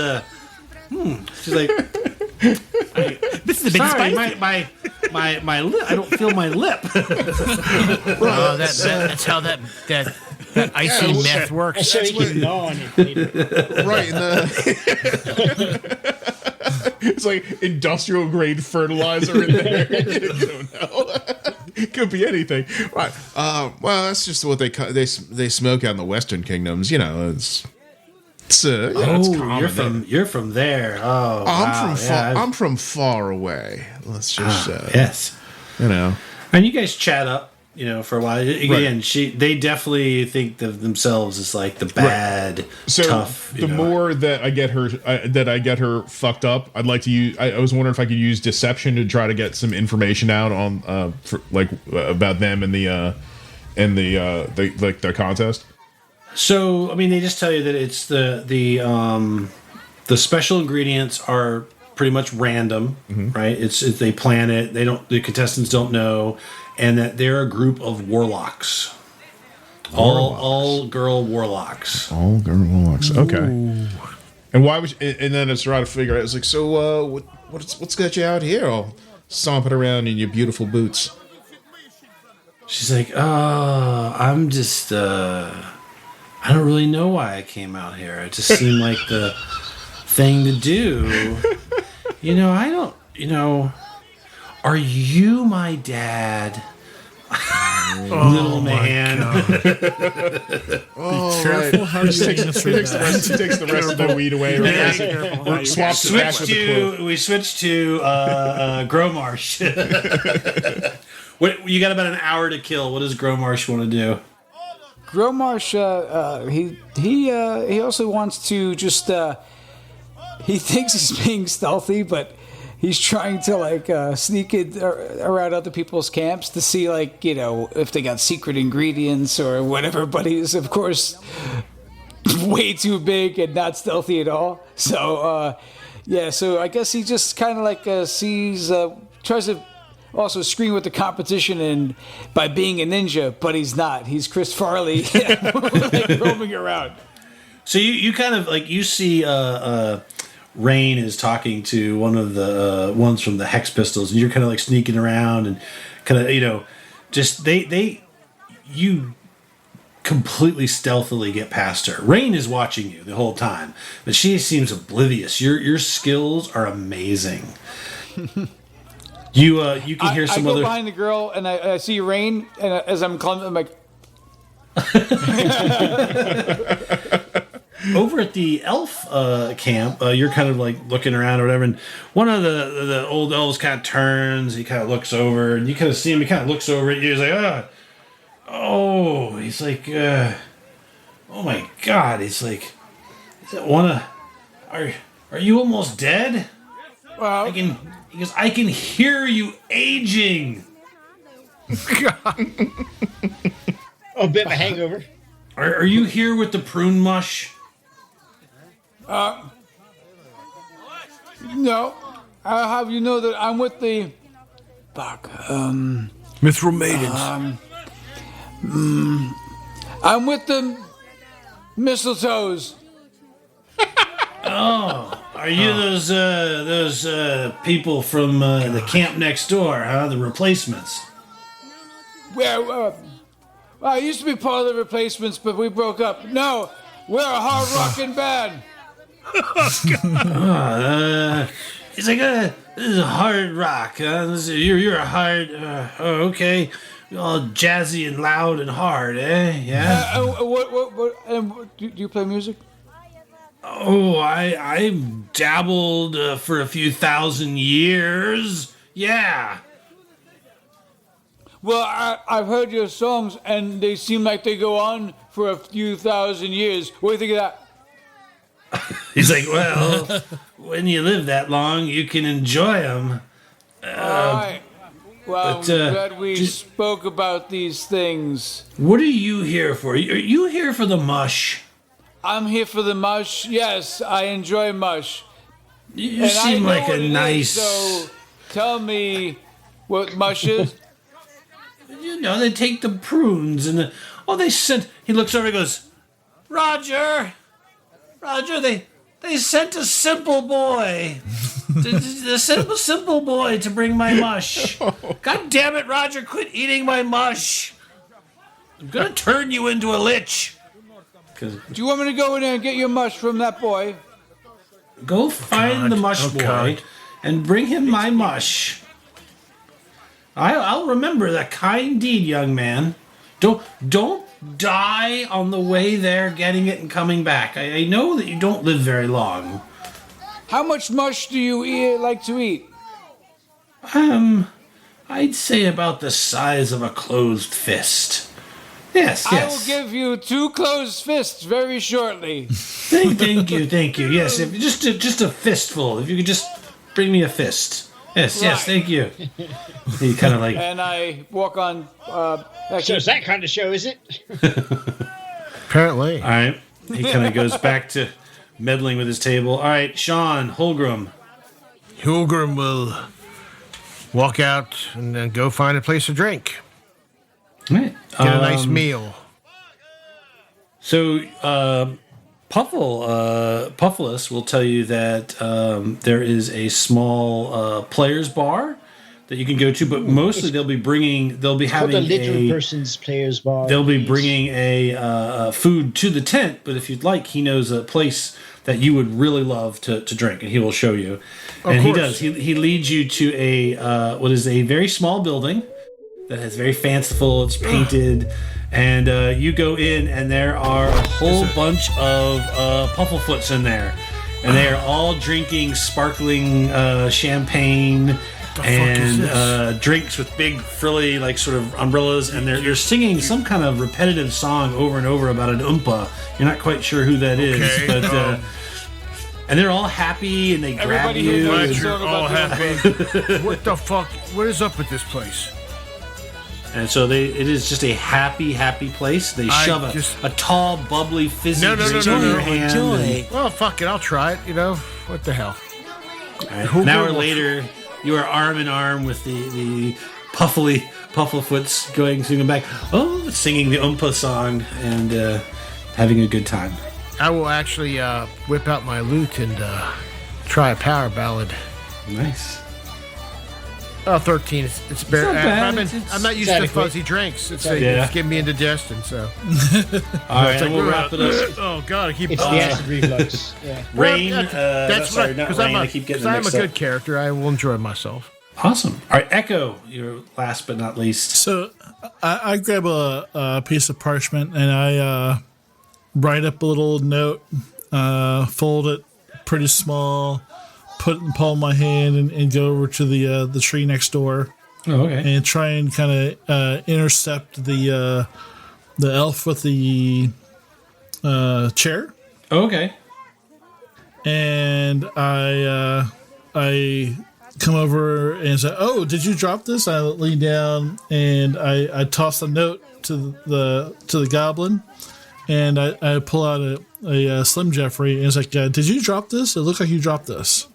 She's like, this is a bit sorry, spicy. my lip. I don't feel my lip. Oh, that's how that icy meth works. So you can gnaw on it. Right. It's like industrial grade fertilizer in there. You don't know. Could be anything. Right. Well, that's just what they smoke out in the Western kingdoms. You know, it's common. You're from there. Oh, I'm from far away. Let's just yes. You know. And you guys chat up, you know, for a while. Again, they definitely think of themselves as like the bad, tough. The more that I get her, fucked up, I'd like to use. I was wondering if I could use deception to try to get some information out on, about them and the contest. So, I mean, they just tell you that it's the special ingredients are pretty much random, right? It's they plan it. The contestants don't know, and that they're a group of warlocks. All girl warlocks. All girl warlocks. Okay. Ooh. And why would? And then it's trying to figure out. It's like, so what's got you out here, all stomping around in your beautiful boots? She's like, I'm just. I don't really know why I came out here. It just seemed like the thing to do. You know, I don't. You know, are you my dad? Little man. Oh, careful how you takes the rest of the weed away. Right? We switched to Growmarsh. What you got about an hour to kill? What does Growmarsh want to do? Growmarsh, he also wants to just. He thinks he's being stealthy, but he's trying to sneak it around other people's camps to see if they got secret ingredients or whatever. But he's of course way too big and not stealthy at all. So so I guess he just kind of sees, tries to also screen with the competition and by being a ninja, but he's not. He's Chris Farley roaming around. So you kind of you see Rain is talking to one of the ones from the Hex Pistols, and you're kind of sneaking around and kind of just you completely stealthily get past her. Rain is watching you the whole time, but she seems oblivious. Your skills are amazing. You can hear some I other. go behind the girl and I see Rain, and as I'm clumsy, I'm like. Over at the elf camp, you're kind of looking around or whatever, and one of the old elves kind of turns. He kind of looks over, and you kind of see him. He kind of looks over at you. He's like, oh, he's like, oh my god. He's like, are you almost dead? Well, he goes, I can hear you aging. A bit of a hangover. Are you here with the prune mush? No. I'll have you know that I'm with the... Mithril Maidens. I'm with the mistletoes. Oh, are you those people from the camp next door, huh? The replacements. Well, I used to be part of the replacements, but we broke up. No, we're a hard rocking band. He's like, this is a hard rock. You're a hard. Okay, all jazzy and loud and hard, eh? Yeah. Do you play music? Oh, I dabbled for a few thousand years. Yeah. Well, I've heard your songs, and they seem like they go on for a few thousand years. What do you think of that? He's like, well, when you live that long, you can enjoy them. All right. Well, I'm glad we spoke about these things. What are you here for? Are you here for the mush? I'm here for the mush. Yes, I enjoy mush. You And seem I know like what a it is, nice. so tell me what mush is. They take the prunes and they sent. He looks over and goes, Roger, they sent a simple boy, the simple boy to bring my mush. God damn it, Roger, quit eating my mush. I'm gonna turn you into a lich. Do you want me to go in there and get your mush from that boy? Go find the mush boy and bring him my mush. I'll remember that kind deed, young man. Don't die on the way there, getting it and coming back. I know that you don't live very long. How much mush do you like to eat? I'd say about the size of a closed fist. Yes. I will give you 2 closed fists very shortly. Thank you. Yes, if just a fistful. If you could just bring me a fist. Yes, thank you. He kind of like. And I walk on. So it's that kind of show, is it? Apparently. All right. He kind of goes back to meddling with his table. All right, Sean Holgrim. Holgrim will walk out and then go find a place to drink. All right. Get a nice meal. So, Puffless will tell you that there is a small players bar that you can go to, but mostly they'll be having the little person's players bar. They'll be bringing a food to the tent, but if you'd like, he knows a place that you would really love to drink, and he will show you. And he does. He leads you to a what is a very small building that has very fanciful. It's painted, and you go in, and there are a whole bunch of Pufflefoots in there, and they are all drinking sparkling champagne and drinks with big frilly like sort of umbrellas, and you're singing some kind of repetitive song over and over about an Oompa. You're not quite sure who that is, but and they're all happy and they grab you. You're all happy. What the fuck? What is up with this place? And so it is just a happy place. They shove a tall, bubbly, fizzy drink in your hand. Well, fuck it, I'll try it. What the hell? Right. An hour later, you are arm in arm with the Pufflefoots singing back, singing the Oompa song and having a good time. I will actually whip out my lute and try a power ballad. Nice. 13. It's bare. I'm not used to fuzzy drinks. It's getting me indigestion. So. All right, we'll wrap it up. Oh God, I keep. It's the acid reflux. Yeah. Rain. That's right. Not Rain. I keep getting I'm a good character. I will enjoy myself. Awesome. All right, Echo. You're last but not least. So I grab a piece of parchment and I write up a little note, fold it pretty small, put it in the palm of my hand, and go over to the tree next door. Oh, okay. And try and kind of intercept the elf with the chair. Oh, okay. And I come over and say, "Oh, did you drop this?" I lean down and I toss a note to the goblin, and I pull out a Slim Jeffrey, and it's like, "Did you drop this? It looked like you dropped this."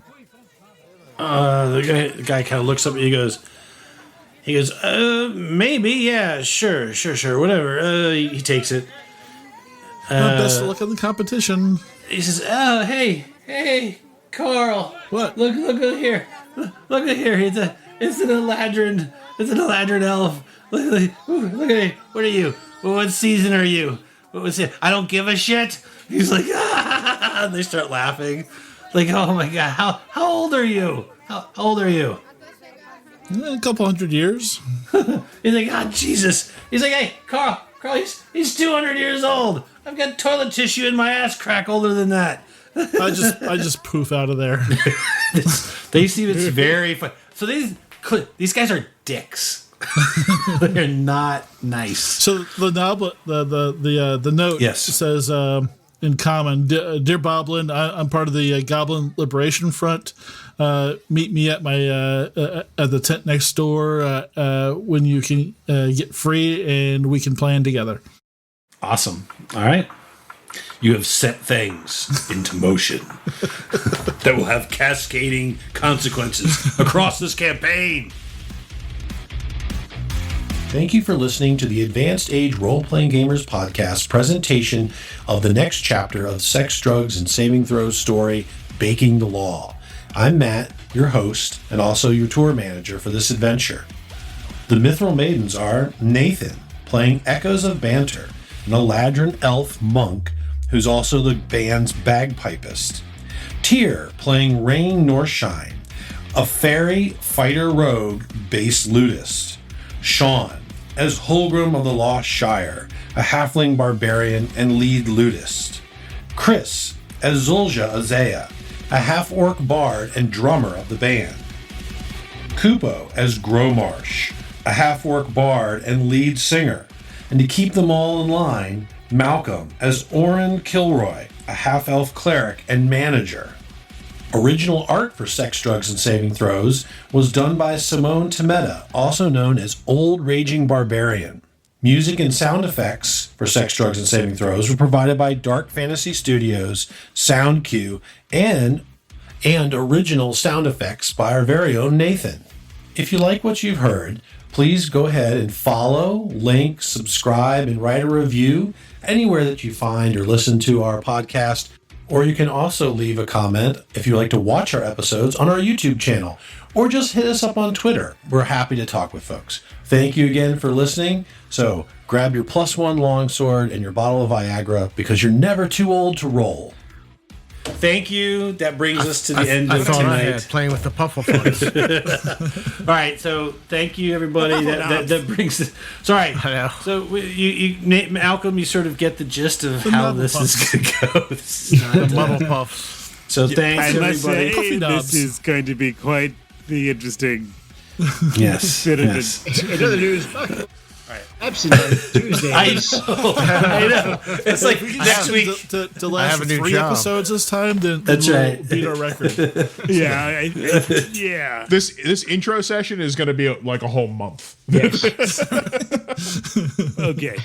The guy kind of looks up at you. He goes, maybe, yeah, sure, whatever. He takes it. Best of luck in the competition. He says, "Oh, hey, Carl. What? Look at here. Look at here. It's an Eladrin. It's an Eladrin elf. Look at me. What are you? What season are you? What was it? I don't give a shit." He's like, ah! And they start laughing. Like, oh my god, how old are you? How old are you? A couple hundred years. He's like, oh Jesus. He's like, hey, Carl, he's 200 years old. I've got toilet tissue in my ass crack older than that. I just poof out of there. They see it's very fun. So these guys are dicks. They're not nice. So the note says in common, "Dear Boblin, I'm part of the Goblin Liberation Front. Meet me at my at the tent next door when you can get free, and we can plan together." Awesome. All right. You have set things into motion that will have cascading consequences across this campaign. Thank you for listening to the Advanced Age Role-Playing Gamers podcast presentation of the next chapter of Sex, Drugs, and Saving Throws story, Baking the Law. I'm Matt, your host, and also your tour manager for this adventure. The Mithril Maidens are Nathan, playing Echoes of Banter, an Eladrin elf monk who's also the band's bagpipist. Tyr, playing Rain Northshine, a fairy fighter rogue bass lutist. Sean, as Holgrim of the Lost Shire, a halfling barbarian and lead lutist. Chris, as Zulja Azea, a half-orc bard and drummer of the band. Kupo, as Gromarsh, a half-orc bard and lead singer. And to keep them all in line, Malcolm, as Orin Killroy, a half-elf cleric and manager. Original art for Sex, Drugs, and Saving Throws was done by Simone Temeta, also known as Old Raging Barbarian. Music and sound effects for Sex, Drugs, and Saving Throws were provided by Dark Fantasy Studios, SoundQ, and original sound effects by our very own Nathan. If you like what you've heard, please go ahead and follow, link, subscribe, and write a review anywhere that you find or listen to our podcast. Or you can also leave a comment if you like to watch our episodes on our YouTube channel, or just hit us up on Twitter. We're happy to talk with folks. Thank you again for listening. So grab your +1 longsword and your bottle of Viagra, because you're never too old to roll. Thank you. That brings us to the end of I thought I tonight. had playing with the pufflefuns. All right, so thank you, everybody. That brings us. Sorry. I know. So Malcolm, you sort of get the gist of how this is going to go. This is The not, muddle puffs. so thanks, I must everybody. say, knobs. this is going to be quite the interesting Yes. bit of yes. In other news, absent on Tuesdays. I know. It's like next week. To last have a for new 3 job. episodes this time, then That's we'll right. beat our record. Yeah, yeah. This intro session is going to be like a whole month. Yes. Okay.